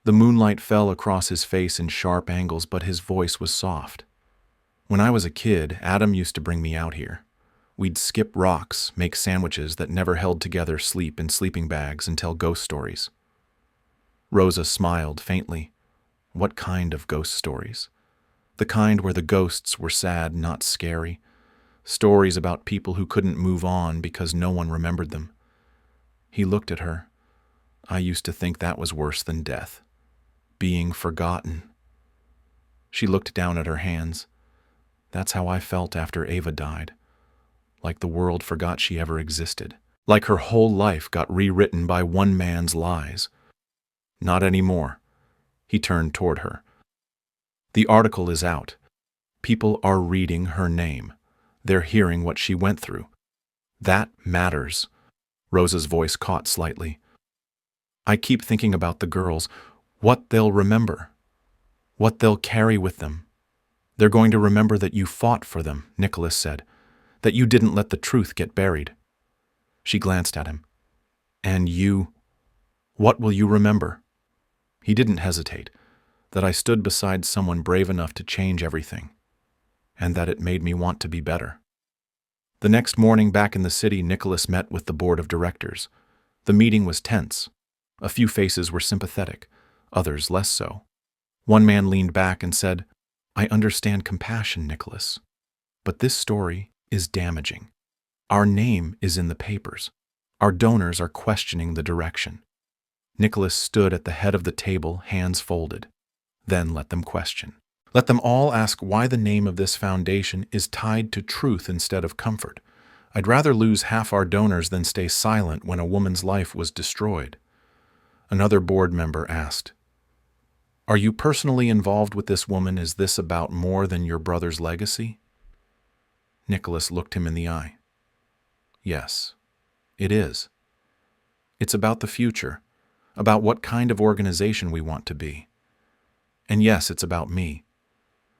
The moonlight fell across his face in sharp angles, but his voice was soft. When I was a kid, Adam used to bring me out here. We'd skip rocks, make sandwiches that never held together, sleep in sleeping bags, and tell ghost stories. Rosa smiled faintly. What kind of ghost stories? The kind where the ghosts were sad, not scary. Stories about people who couldn't move on because no one remembered them. He looked at her. I used to think that was worse than death. Being forgotten. She looked down at her hands. That's how I felt after Ava died. Like the world forgot she ever existed. Like her whole life got rewritten by one man's lies. Not anymore. He turned toward her. The article is out. People are reading her name. They're hearing what she went through. That matters. Rosa's voice caught slightly. I keep thinking about the girls, what they'll remember, what they'll carry with them. They're going to remember that you fought for them, Nicholas said, that you didn't let the truth get buried. She glanced at him. And you, what will you remember? He didn't hesitate, that I stood beside someone brave enough to change everything, and that it made me want to be better. The next morning, back in the city, Nicholas met with the board of directors. The meeting was tense. A few faces were sympathetic, others less so. One man leaned back and said, I understand compassion, Nicholas, but this story is damaging. Our name is in the papers. Our donors are questioning the direction. Nicholas stood at the head of the table, hands folded. Then let them question. Let them all ask why the name of this foundation is tied to truth instead of comfort. I'd rather lose half our donors than stay silent when a woman's life was destroyed. Another board member asked, Are you personally involved with this woman? Is this about more than your brother's legacy? Nicholas looked him in the eye. Yes, it is. It's about the future, about what kind of organization we want to be. And yes, it's about me,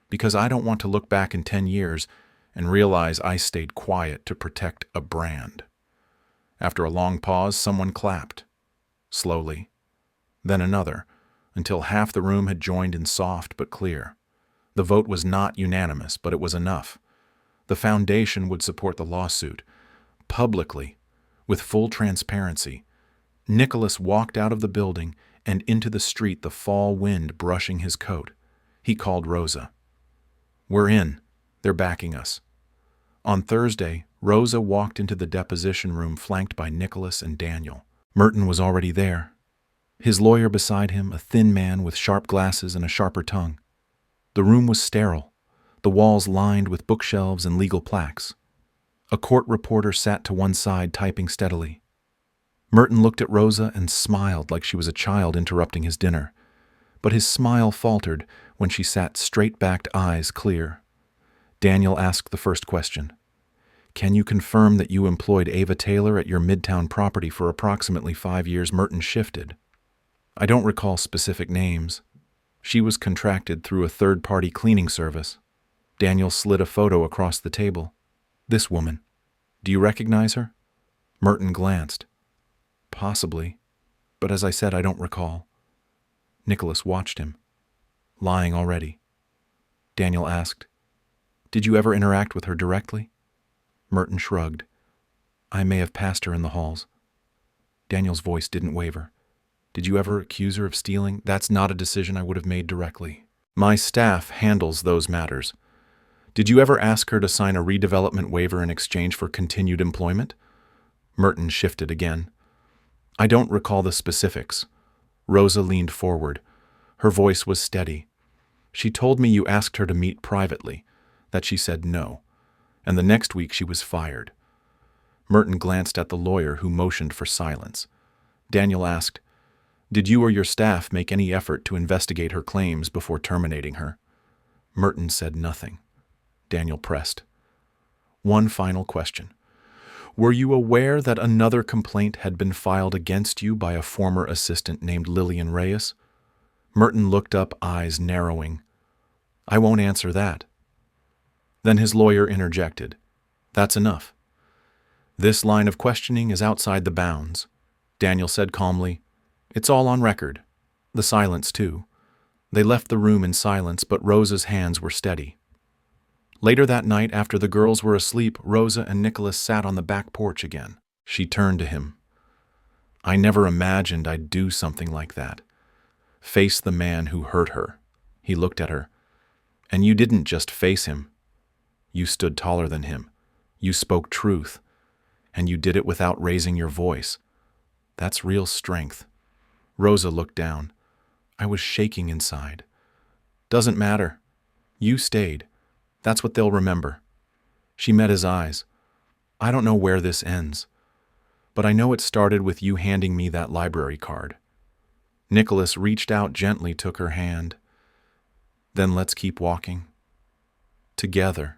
because I don't want to look back in 10 years and realize I stayed quiet to protect a brand. After a long pause, someone clapped, slowly, then another, until half the room had joined in soft but clear. The vote was not unanimous, but it was enough. The foundation would support the lawsuit, publicly, with full transparency. Nicholas walked out of the building and into the street, the fall wind brushing his coat. He called Rosa. We're in. They're backing us. On Thursday, Rosa walked into the deposition room flanked by Nicholas and Daniel. Merton was already there. His lawyer beside him, a thin man with sharp glasses and a sharper tongue. The room was sterile, the walls lined with bookshelves and legal plaques. A court reporter sat to one side, typing steadily. Merton looked at Rosa and smiled like she was a child interrupting his dinner. But his smile faltered when she sat straight-backed, eyes clear. Daniel asked the first question. Can you confirm that you employed Ava Taylor at your Midtown property for approximately 5 years? Merton shifted. I don't recall specific names. She was contracted through a third-party cleaning service. Daniel slid a photo across the table. This woman. Do you recognize her? Merton glanced. Possibly, but as I said, I don't recall. Nicholas watched him. Lying already. Daniel asked, Did you ever interact with her directly? Merton shrugged. I may have passed her in the halls. Daniel's voice didn't waver. Did you ever accuse her of stealing? That's not a decision I would have made directly. My staff handles those matters. Did you ever ask her to sign a redevelopment waiver in exchange for continued employment? Merton shifted again. I don't recall the specifics. Rosa leaned forward. Her voice was steady. She told me you asked her to meet privately, that she said no, and the next week she was fired. Merton glanced at the lawyer who motioned for silence. Daniel asked, Did you or your staff make any effort to investigate her claims before terminating her? Merton said nothing. Daniel pressed. One final question. Were you aware that another complaint had been filed against you by a former assistant named Lillian Reyes? Merton looked up, eyes narrowing. I won't answer that. Then his lawyer interjected. That's enough. This line of questioning is outside the bounds. Daniel said calmly. It's all on record. The silence, too. They left the room in silence, but Rosa's hands were steady. Later that night, after the girls were asleep, Rosa and Nicholas sat on the back porch again. She turned to him. I never imagined I'd do something like that. Face the man who hurt her. He looked at her. And you didn't just face him. You stood taller than him. You spoke truth. And you did it without raising your voice. That's real strength. Rosa looked down. I was shaking inside. Doesn't matter. You stayed. That's what they'll remember. She met his eyes. I don't know where this ends, but I know it started with you handing me that library card. Nicholas reached out gently, took her hand. Then let's keep walking. Together.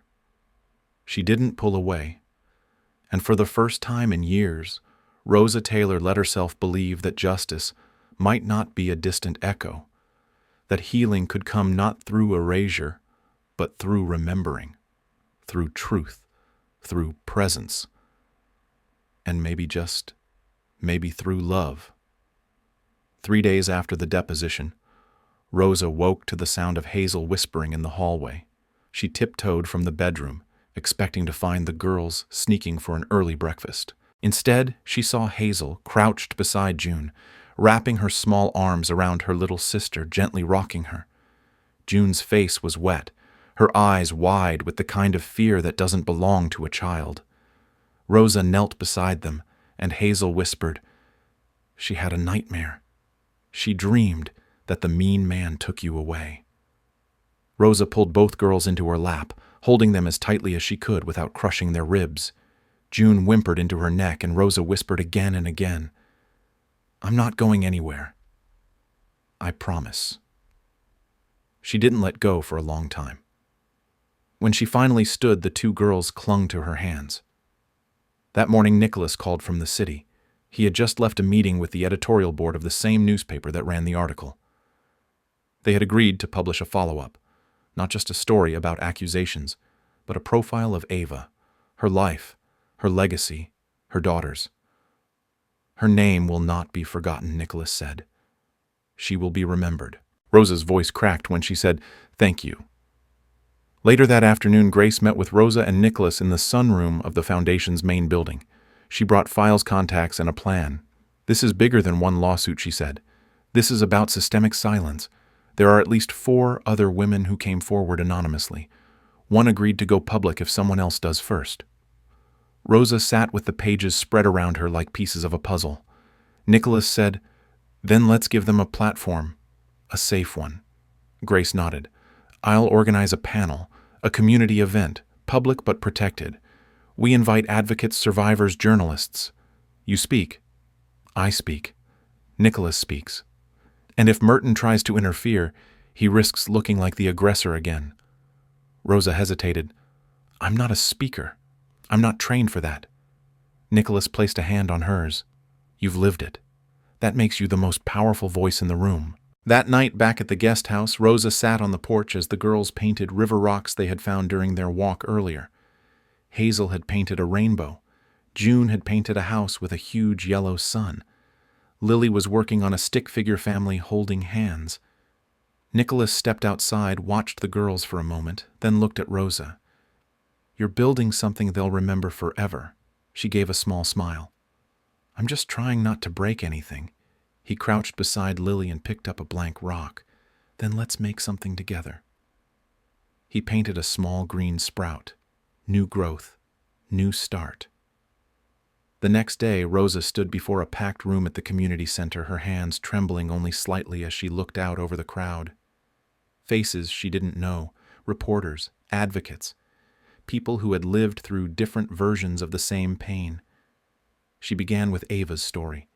She didn't pull away. And for the first time in years, Rosa Taylor let herself believe that justice might not be a distant echo, that healing could come not through erasure, but through remembering, through truth, through presence, and maybe through love. 3 days after the deposition, Rosa woke to the sound of Hazel whispering in the hallway. She tiptoed from the bedroom, expecting to find the girls sneaking for an early breakfast. Instead, she saw Hazel crouched beside June, wrapping her small arms around her little sister, gently rocking her. June's face was wet, her eyes wide with the kind of fear that doesn't belong to a child. Rosa knelt beside them, and Hazel whispered, She had a nightmare. She dreamed that the mean man took you away. Rosa pulled both girls into her lap, holding them as tightly as she could without crushing their ribs. June whimpered into her neck, and Rosa whispered again and again, I'm not going anywhere. I promise. She didn't let go for a long time. When she finally stood, the two girls clung to her hands. That morning, Nicholas called from the city. He had just left a meeting with the editorial board of the same newspaper that ran the article. They had agreed to publish a follow-up, not just a story about accusations, but a profile of Ava, her life, her legacy, her daughters. Her name will not be forgotten, Nicholas said. She will be remembered. Rosa's voice cracked when she said, Thank you. Later that afternoon, Grace met with Rosa and Nicholas in the sunroom of the Foundation's main building. She brought files, contacts, and a plan. This is bigger than one lawsuit, she said. This is about systemic silence. There are at least 4 other women who came forward anonymously. One agreed to go public if someone else does first. Rosa sat with the pages spread around her like pieces of a puzzle. Nicholas said, Then let's give them a platform, a safe one. Grace nodded. I'll organize a panel, a community event, public but protected. We invite advocates, survivors, journalists. You speak. I speak. Nicholas speaks. And if Merton tries to interfere, he risks looking like the aggressor again. Rosa hesitated. I'm not a speaker. I'm not trained for that. Nicholas placed a hand on hers. You've lived it. That makes you the most powerful voice in the room. That night, back at the guest house, Rosa sat on the porch as the girls painted river rocks they had found during their walk earlier. Hazel had painted a rainbow. June had painted a house with a huge yellow sun. Lily was working on a stick figure family holding hands. Nicholas stepped outside, watched the girls for a moment, then looked at Rosa. You're building something they'll remember forever. She gave a small smile. I'm just trying not to break anything. He crouched beside Lily and picked up a blank rock. Then let's make something together. He painted a small green sprout. New growth. New start. The next day, Rosa stood before a packed room at the community center, her hands trembling only slightly as she looked out over the crowd. Faces she didn't know, reporters, advocates, people who had lived through different versions of the same pain. She began with Ava's story,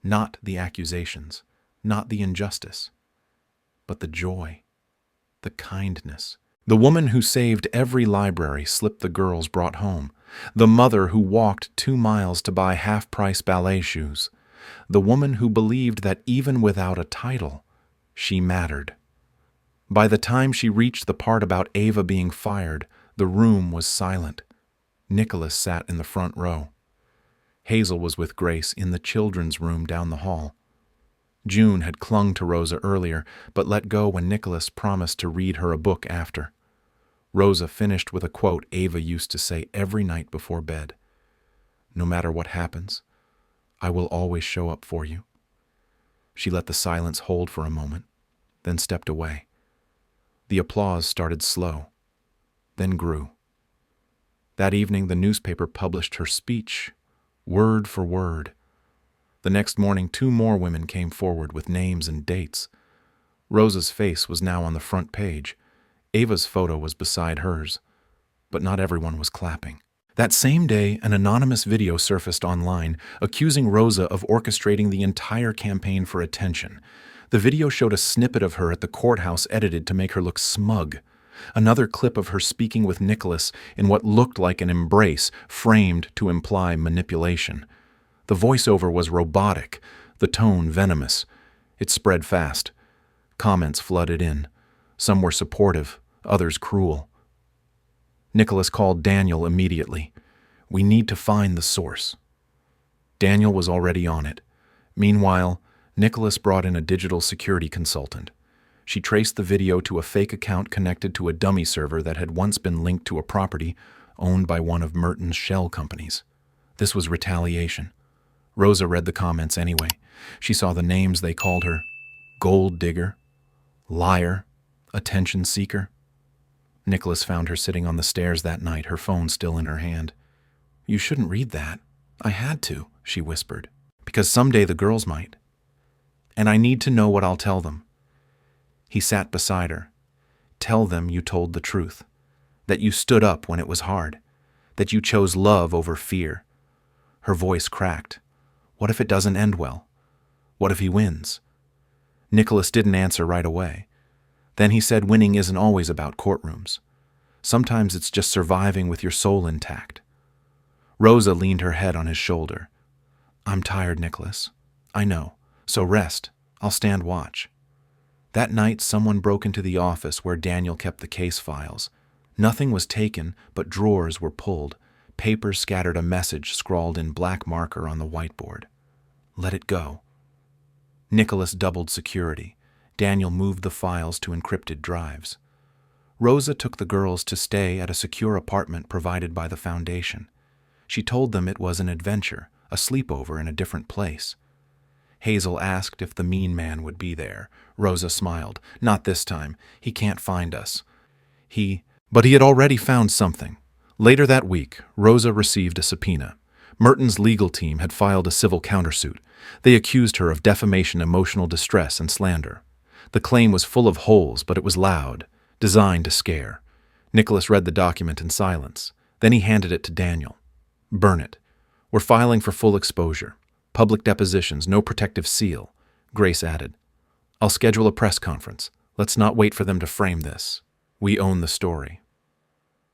not the accusations, not the injustice, but the joy, the kindness. The woman who saved every library slip the girls brought home. The mother who walked 2 miles to buy half-price ballet shoes. The woman who believed that even without a title, she mattered. By the time she reached the part about Ava being fired, the room was silent. Nicholas sat in the front row. Hazel was with Grace in the children's room down the hall. June had clung to Rosa earlier, but let go when Nicholas promised to read her a book after. Rosa finished with a quote Ava used to say every night before bed. "No matter what happens, I will always show up for you." She let the silence hold for a moment, then stepped away. The applause started slow, then grew. That evening, the newspaper published her speech, word for word. The next morning, 2 more women came forward with names and dates. Rosa's face was now on the front page. Ava's photo was beside hers, but not everyone was clapping. That same day, an anonymous video surfaced online, accusing Rosa of orchestrating the entire campaign for attention. The video showed a snippet of her at the courthouse edited to make her look smug. Another clip of her speaking with Nicholas in what looked like an embrace, framed to imply manipulation. The voiceover was robotic, the tone venomous. It spread fast. Comments flooded in. Some were supportive, others cruel. Nicholas called Daniel immediately. "We need to find the source." Daniel was already on it. Meanwhile, Nicholas brought in a digital security consultant. She traced the video to a fake account connected to a dummy server that had once been linked to a property owned by one of Merton's shell companies. This was Retaliation. Rosa read the comments anyway. She saw the names they called her: gold digger, liar, attention seeker. Nicholas found her sitting on the stairs that night, her phone still in her hand. "You shouldn't read that." "I had to," she whispered, "because someday the girls might. And I need to know what I'll tell them." He sat beside her. "Tell them you told the truth, that you stood up when it was hard, that you chose love over fear." Her voice cracked. What if it doesn't end well? What if he wins? Nicholas didn't answer right away. Then he said winning isn't always about courtrooms. Sometimes it's just surviving with your soul intact. Rosa leaned her head on his shoulder. "I'm tired, Nicholas. I know. So rest. I'll stand watch." That night, someone broke into the office where Daniel kept the case files. Nothing was taken, but drawers were pulled. Papers scattered a message scrawled in black marker on the whiteboard. "Let it go." Nicholas doubled security. Daniel moved the files to encrypted drives. Rosa took the girls to stay at a secure apartment provided by the foundation. She told them it was an adventure, a sleepover in a different place. Hazel asked if the mean man would be there. Rosa smiled. "Not this time. He can't find us." But he had already found something. Later that week, Rosa received a subpoena. Merton's legal team had filed a civil countersuit. They accused her of defamation, emotional distress, and slander. The claim was full of holes, but it was loud, designed to scare. Nicholas read the document in silence. Then he handed it to Daniel. "Burn it. We're filing for full exposure. Public depositions, no protective seal." Grace added, "I'll schedule a press conference. Let's not wait for them to frame this. We own the story."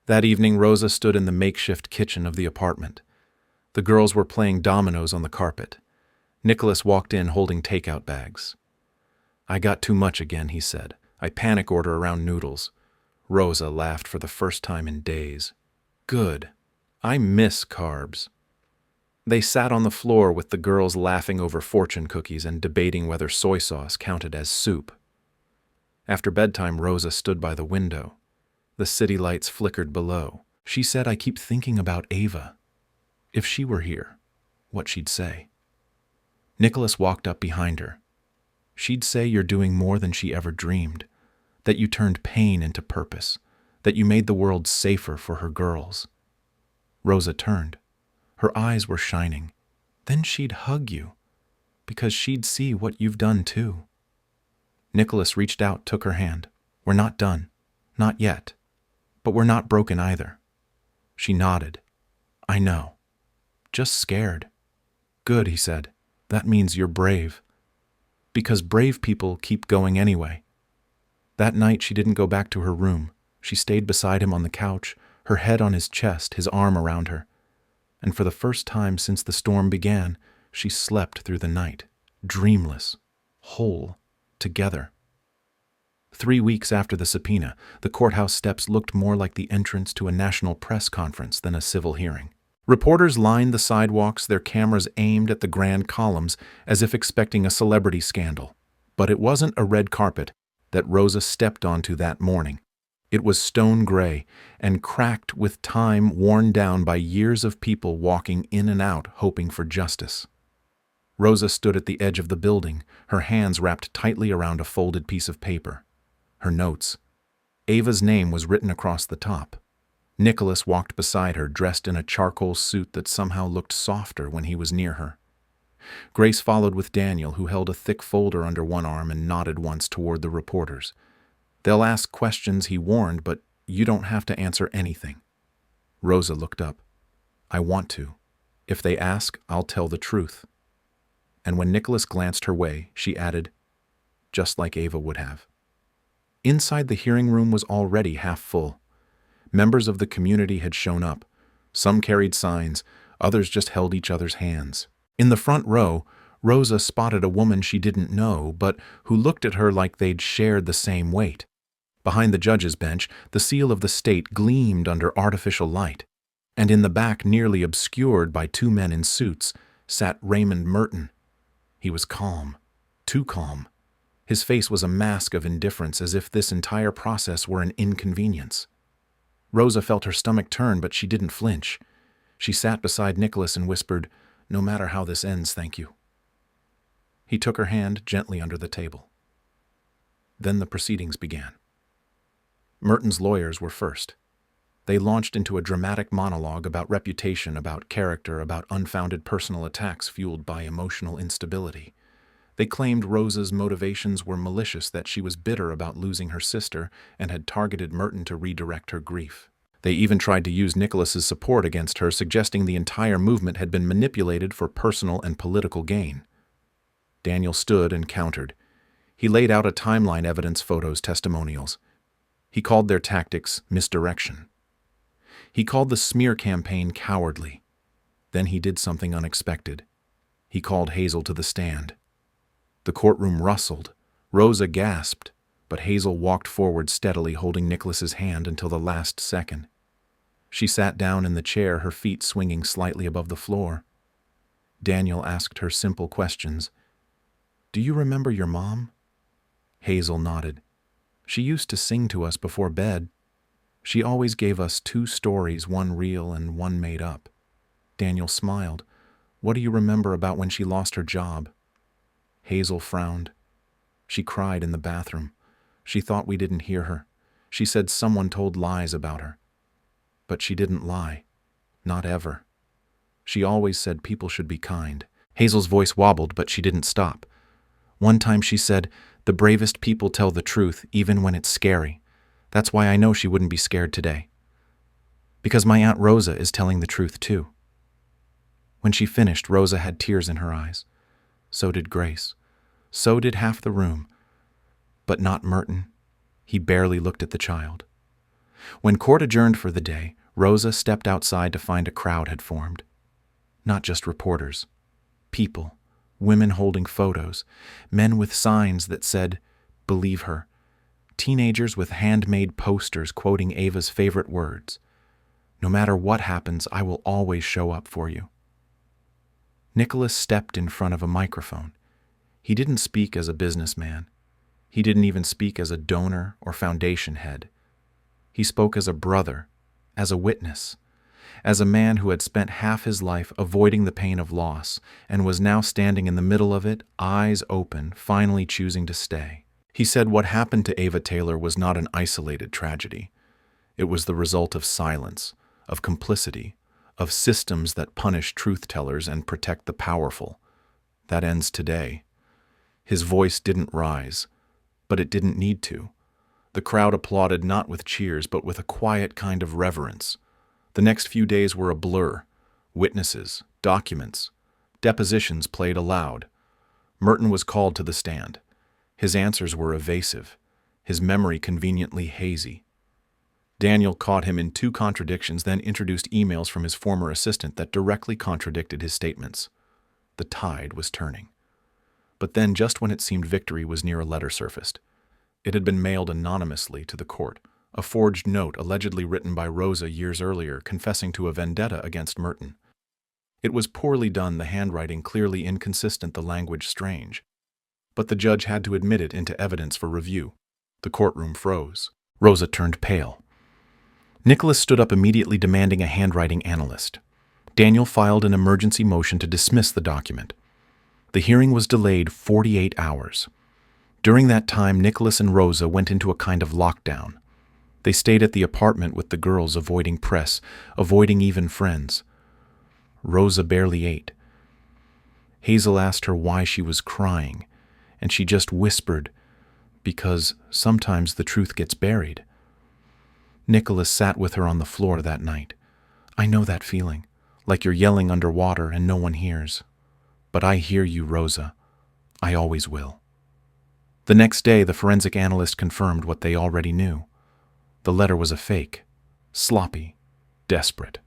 That evening, Rosa stood in the makeshift kitchen of the apartment. The girls were playing dominoes on the carpet. Nicholas walked in holding takeout bags. "I got too much again," he said. "I panic order around noodles." Rosa laughed for the first time in days. "Good. I miss carbs." They sat on the floor with the girls laughing over fortune cookies and debating whether soy sauce counted as soup. After bedtime, Rosa stood by the window. The city lights flickered below. She said, "I keep thinking about Ava. If she were here, what she'd say." Nicholas walked up behind her. "She'd say you're doing more than she ever dreamed, that you turned pain into purpose, that you made the world safer for her girls." Rosa turned. Her eyes were shining. Then she'd hug you, because she'd see what you've done too. Nicholas reached out, took her hand. We're not done. Not yet. But we're not broken either. She nodded. I know. Just scared. Good, he said. That means you're brave. Because brave people keep going anyway. That night she didn't go back to her room. She stayed beside him on the couch, her head on his chest, his arm around her. And for the first time since the storm began, she slept through the night, dreamless, whole, together. 3 weeks after the subpoena, the courthouse steps looked more like the entrance to a national press conference than a civil hearing. Reporters lined the sidewalks, their cameras aimed at the grand columns as if expecting a celebrity scandal. But it wasn't a red carpet that Rosa stepped onto that morning. It was stone gray and cracked with time, worn down by years of people walking in and out hoping for justice. Rosa stood at the edge of the building, her hands wrapped tightly around a folded piece of paper. Her notes. Ava's name was written across the top. Nicholas walked beside her, dressed in a charcoal suit that somehow looked softer when he was near her. Grace followed with Daniel, who held a thick folder under one arm and nodded once toward the reporters. They'll ask questions, he warned, but you don't have to answer anything. Rosa looked up. I want to. If they ask, I'll tell the truth. And when Nicholas glanced her way, she added, just like Ava would have. Inside the hearing room was already half full. Members of the community had shown up. Some carried signs, others just held each other's hands. In the front row, Rosa spotted a woman she didn't know, but who looked at her like they'd shared the same weight. Behind the judge's bench, the seal of the state gleamed under artificial light. And in the back, nearly obscured by 2 men in suits, sat Raymond Merton. He was calm, too calm. His face was a mask of indifference, as if this entire process were an inconvenience. Rosa felt her stomach turn, but she didn't flinch. She sat beside Nicholas and whispered, "No matter how this ends, thank you." He took her hand gently under the table. Then the proceedings began. Merton's lawyers were first. They launched into a dramatic monologue about reputation, about character, about unfounded personal attacks fueled by emotional instability. They claimed Rosa's motivations were malicious, that she was bitter about losing her sister and had targeted Merton to redirect her grief. They even tried to use Nicholas's support against her, suggesting the entire movement had been manipulated for personal and political gain. Daniel stood and countered. He laid out a timeline, evidence, photos, testimonials. He called their tactics misdirection. He called the smear campaign cowardly. Then he did something unexpected. He called Hazel to the stand. The courtroom rustled. Rosa gasped, but Hazel walked forward steadily, holding Nicholas's hand until the last second. She sat down in the chair, her feet swinging slightly above the floor. Daniel asked her simple questions. "Do you remember your mom?" Hazel nodded. "She used to sing to us before bed. She always gave us 2 stories, one real and one made up." Daniel smiled. "What do you remember about when she lost her job?" Hazel frowned. "She cried in the bathroom. She thought we didn't hear her. She said someone told lies about her. But she didn't lie. Not ever. She always said people should be kind." Hazel's voice wobbled, but she didn't stop. "One time she said, 'The bravest people tell the truth, even when it's scary.' That's why I know she wouldn't be scared today. Because my Aunt Rosa is telling the truth too." When she finished, Rosa had tears in her eyes. So did Grace. So did half the room. But not Merton. He barely looked at the child. When court adjourned for the day, Rosa stepped outside to find a crowd had formed. Not just reporters. People. Women holding photos. Men with signs that said, "Believe her." Teenagers with handmade posters quoting Ava's favorite words. "No matter what happens, I will always show up for you." Nicholas stepped in front of a microphone. He didn't speak as a businessman. He didn't even speak as a donor or foundation head. He spoke as a brother, as a witness, as a man who had spent half his life avoiding the pain of loss and was now standing in the middle of it, eyes open, finally choosing to stay. He said what happened to Ava Taylor was not an isolated tragedy. It was the result of silence, of complicity, of systems that punish truth-tellers and protect the powerful. That ends today. His voice didn't rise, but it didn't need to. The crowd applauded not with cheers, but with a quiet kind of reverence. The next few days were a blur. Witnesses, documents, depositions played aloud. Merton was called to the stand. His answers were evasive, his memory conveniently hazy. Daniel caught him in two contradictions, then introduced emails from his former assistant that directly contradicted his statements. The tide was turning. But then, just when it seemed victory was near, a letter surfaced. It had been mailed anonymously to the court, a forged note allegedly written by Rosa years earlier, confessing to a vendetta against Merton. It was poorly done, the handwriting clearly inconsistent, the language strange. But the judge had to admit it into evidence for review. The courtroom froze. Rosa turned pale. Nicholas stood up immediately, demanding a handwriting analyst. Daniel filed an emergency motion to dismiss the document. The hearing was delayed 48 hours. During that time, Nicholas and Rosa went into a kind of lockdown. They stayed at the apartment with the girls, avoiding press, avoiding even friends. Rosa barely ate. Hazel asked her why she was crying, and she just whispered, because sometimes the truth gets buried. Nicholas sat with her on the floor that night. I know that feeling, like you're yelling underwater and no one hears. But I hear you, Rosa. I always will. The next day, the forensic analyst confirmed what they already knew. The letter was a fake, sloppy, desperate.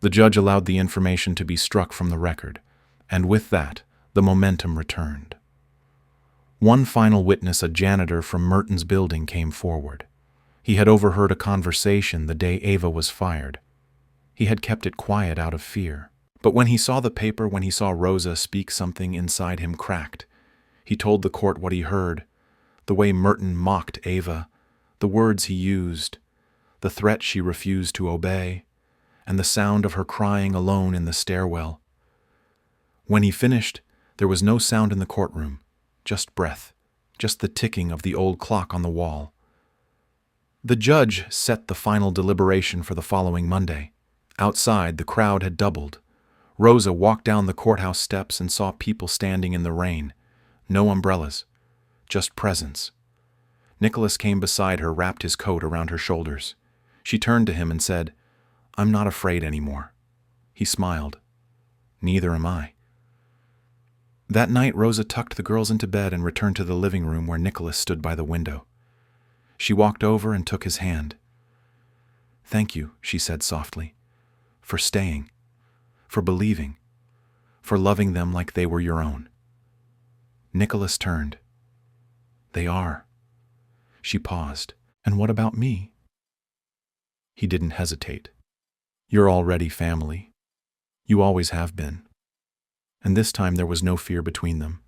The judge allowed the information to be struck from the record, and with that, the momentum returned. One final witness, a janitor from Merton's building, came forward. He had overheard a conversation the day Ava was fired. He had kept it quiet out of fear. But when he saw the paper, when he saw Rosa speak, something inside him cracked. He told the court what he heard, the way Merton mocked Ava, the words he used, the threat she refused to obey, and the sound of her crying alone in the stairwell. When he finished, there was no sound in the courtroom, just breath, just the ticking of the old clock on the wall. The judge set the final deliberation for the following Monday. Outside, the crowd had doubled. Rosa walked down the courthouse steps and saw people standing in the rain. No umbrellas, just presence. Nicholas came beside her, wrapped his coat around her shoulders. She turned to him and said, I'm not afraid anymore. He smiled. Neither am I. That night, Rosa tucked the girls into bed and returned to the living room where Nicholas stood by the window. She walked over and took his hand. Thank you, she said softly, for staying, for believing, for loving them like they were your own. Nicholas turned. They are. She paused. And what about me? He didn't hesitate. You're already family. You always have been. And this time there was no fear between them,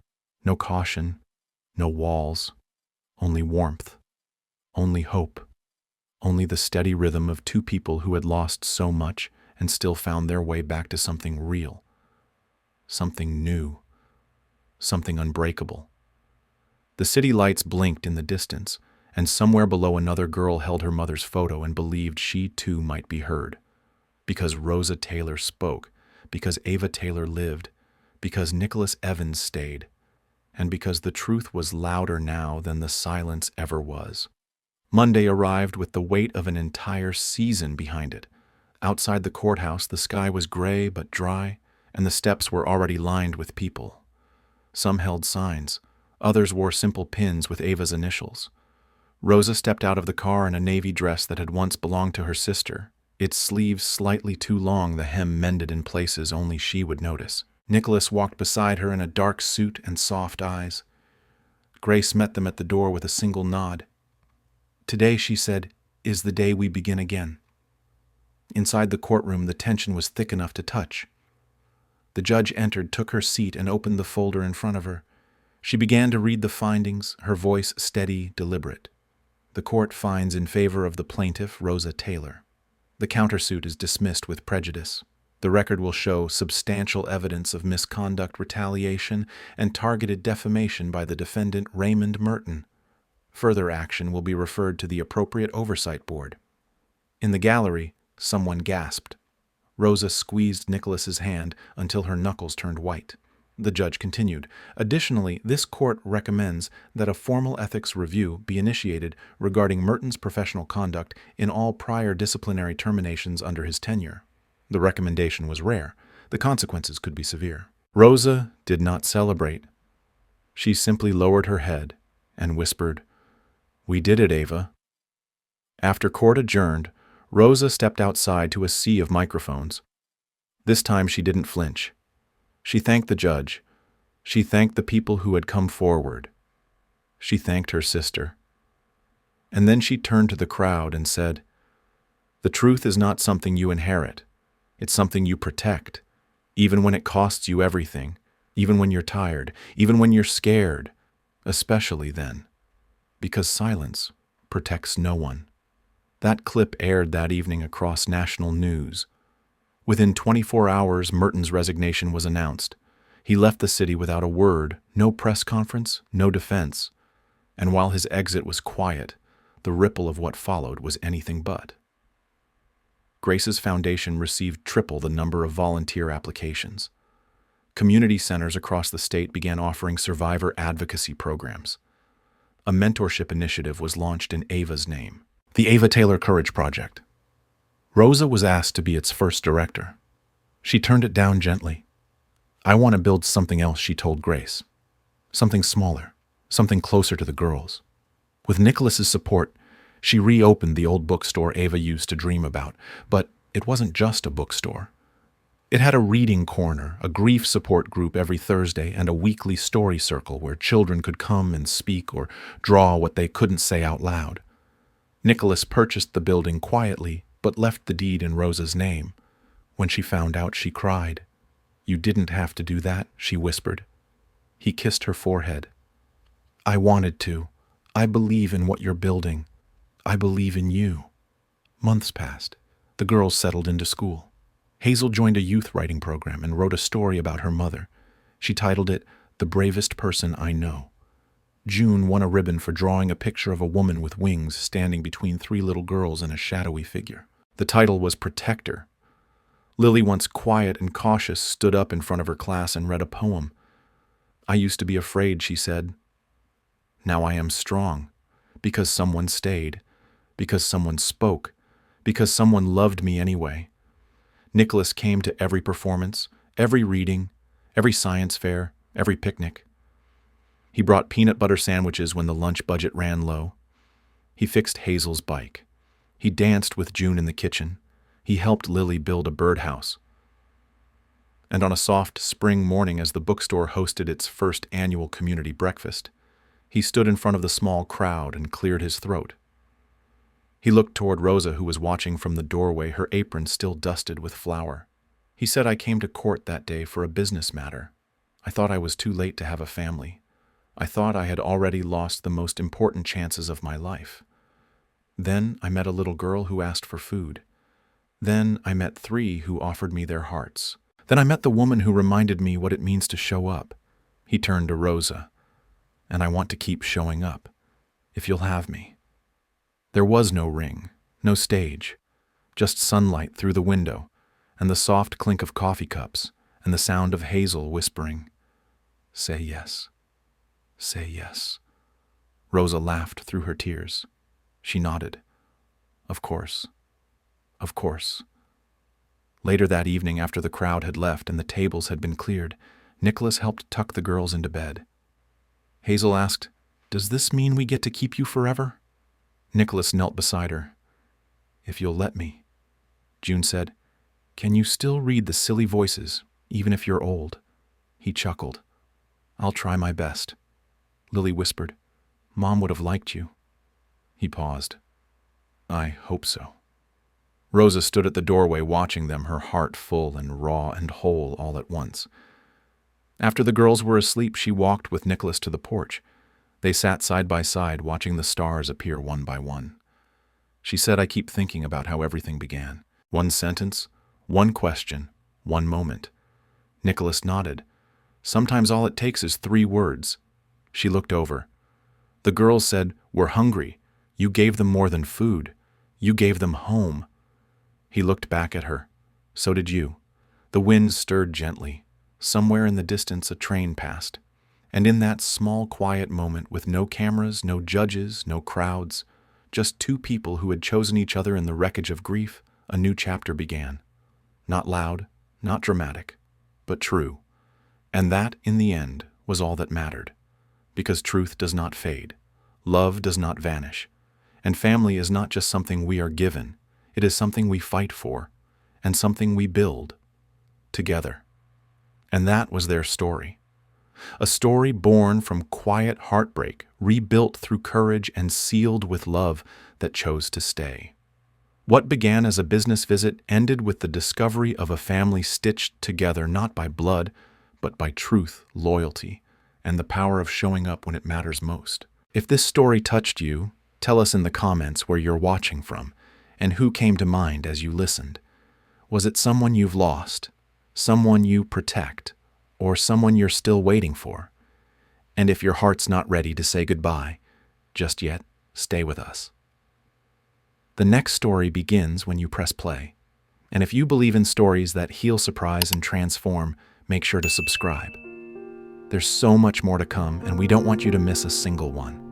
no caution, no walls, only warmth, only hope, only the steady rhythm of two people who had lost so much and still found their way back to something real, something new, something unbreakable. The city lights blinked in the distance, and somewhere below another girl held her mother's photo and believed she too might be heard. Because Rosa Taylor spoke, because Ava Taylor lived, because Nicholas Evans stayed, and because the truth was louder now than the silence ever was. Monday arrived with the weight of an entire season behind it. Outside the courthouse, the sky was gray but dry, and the steps were already lined with people. Some held signs. Others wore simple pins with Ava's initials. Rosa stepped out of the car in a navy dress that had once belonged to her sister, its sleeves slightly too long, the hem mended in places only she would notice. Nicholas walked beside her in a dark suit and soft eyes. Grace met them at the door with a single nod. Today, she said, is the day we begin again. Inside the courtroom, the tension was thick enough to touch. The judge entered, took her seat, and opened the folder in front of her. She began to read the findings, her voice steady, deliberate. The court finds in favor of the plaintiff, Rosa Taylor. The countersuit is dismissed with prejudice. The record will show substantial evidence of misconduct, retaliation, and targeted defamation by the defendant, Raymond Merton. Further action will be referred to the appropriate oversight board. In the gallery, someone gasped. Rosa squeezed Nicholas's hand until her knuckles turned white. The judge continued, "Additionally, this court recommends that a formal ethics review be initiated regarding Merton's professional conduct in all prior disciplinary terminations under his tenure." The recommendation was rare. The consequences could be severe. Rosa did not celebrate. She simply lowered her head and whispered, "We did it, Ava." After court adjourned, Rosa stepped outside to a sea of microphones. This time she didn't flinch. She thanked the judge. She thanked the people who had come forward. She thanked her sister. And then she turned to the crowd and said, "The truth is not something you inherit. It's something you protect, even when it costs you everything, even when you're tired, even when you're scared, especially then, because silence protects no one." That clip aired that evening across national news. Within 24 hours, Merton's resignation was announced. He left the city without a word, no press conference, no defense. And while his exit was quiet, the ripple of what followed was anything but. Grace's foundation received triple the number of volunteer applications. Community centers across the state began offering survivor advocacy programs. A mentorship initiative was launched in Ava's name, the Ava Taylor Courage Project. Rosa was asked to be its first director. She turned it down gently. "I want to build something else," she told Grace. "Something smaller, something closer to the girls." With Nicholas's support, she reopened the old bookstore Ava used to dream about, but it wasn't just a bookstore. It had a reading corner, a grief support group every Thursday, and a weekly story circle where children could come and speak or draw what they couldn't say out loud. Nicholas purchased the building quietly, but left the deed in Rosa's name. When she found out, she cried. "You didn't have to do that," she whispered. He kissed her forehead. "I wanted to. I believe in what you're building. I believe in you." Months passed. The girls settled into school. Hazel joined a youth writing program and wrote a story about her mother. She titled it, "The Bravest Person I Know." June won a ribbon for drawing a picture of a woman with wings standing between 3 little girls and a shadowy figure. The title was Protector. Lily, once quiet and cautious, stood up in front of her class and read a poem. "I used to be afraid," she said. "Now I am strong, because someone stayed, because someone spoke, because someone loved me anyway." Nicholas came to every performance, every reading, every science fair, every picnic. He brought peanut butter sandwiches when the lunch budget ran low. He fixed Hazel's bike. He danced with June in the kitchen. He helped Lily build a birdhouse. And on a soft spring morning, as the bookstore hosted its first annual community breakfast, he stood in front of the small crowd and cleared his throat. He looked toward Rosa, who was watching from the doorway, her apron still dusted with flour. He said, "I came to court that day for a business matter. I thought I was too late to have a family. I thought I had already lost the most important chances of my life. Then I met a little girl who asked for food. Then I met 3 who offered me their hearts. Then I met the woman who reminded me what it means to show up." He turned to Rosa. "And I want to keep showing up, if you'll have me." There was no ring, no stage, just sunlight through the window, and the soft clink of coffee cups, and the sound of Hazel whispering, "Say yes, say yes." Rosa laughed through her tears. She nodded. "Of course, of course." Later that evening, after the crowd had left and the tables had been cleared, Nicholas helped tuck the girls into bed. Hazel asked, "Does this mean we get to keep you forever?" Nicholas knelt beside her. "If you'll let me." June said, "Can you still read the silly voices, even if you're old?" He chuckled. "I'll try my best." Lily whispered, "Mom would have liked you." He paused. "I hope so." Rosa stood at the doorway watching them, her heart full and raw and whole all at once. After the girls were asleep, she walked with Nicholas to the porch. They sat side by side, watching the stars appear one by one. She said, "I keep thinking about how everything began. One sentence, one question, one moment." Nicholas nodded. "Sometimes all it takes is 3 words. She looked over. "The girls said, 'We're hungry.' You gave them more than food. You gave them home." He looked back at her. So did you. The wind stirred gently. Somewhere in the distance, a train passed. And in that small, quiet moment, with no cameras, no judges, no crowds, just two people who had chosen each other in the wreckage of grief, a new chapter began. Not loud, not dramatic, but true. And that, in the end, was all that mattered. Because truth does not fade. Love does not vanish. And family is not just something we are given. It is something we fight for, and something we build together. And that was their story. A story born from quiet heartbreak, rebuilt through courage and sealed with love that chose to stay. What began as a business visit ended with the discovery of a family stitched together not by blood, but by truth, loyalty, and the power of showing up when it matters most. If this story touched you, tell us in the comments where you're watching from and who came to mind as you listened. Was it someone you've lost, someone you protect, or someone you're still waiting for? And if your heart's not ready to say goodbye just yet, stay with us. The next story begins when you press play. And if you believe in stories that heal, surprise, and transform, make sure to subscribe. There's so much more to come, and we don't want you to miss a single one.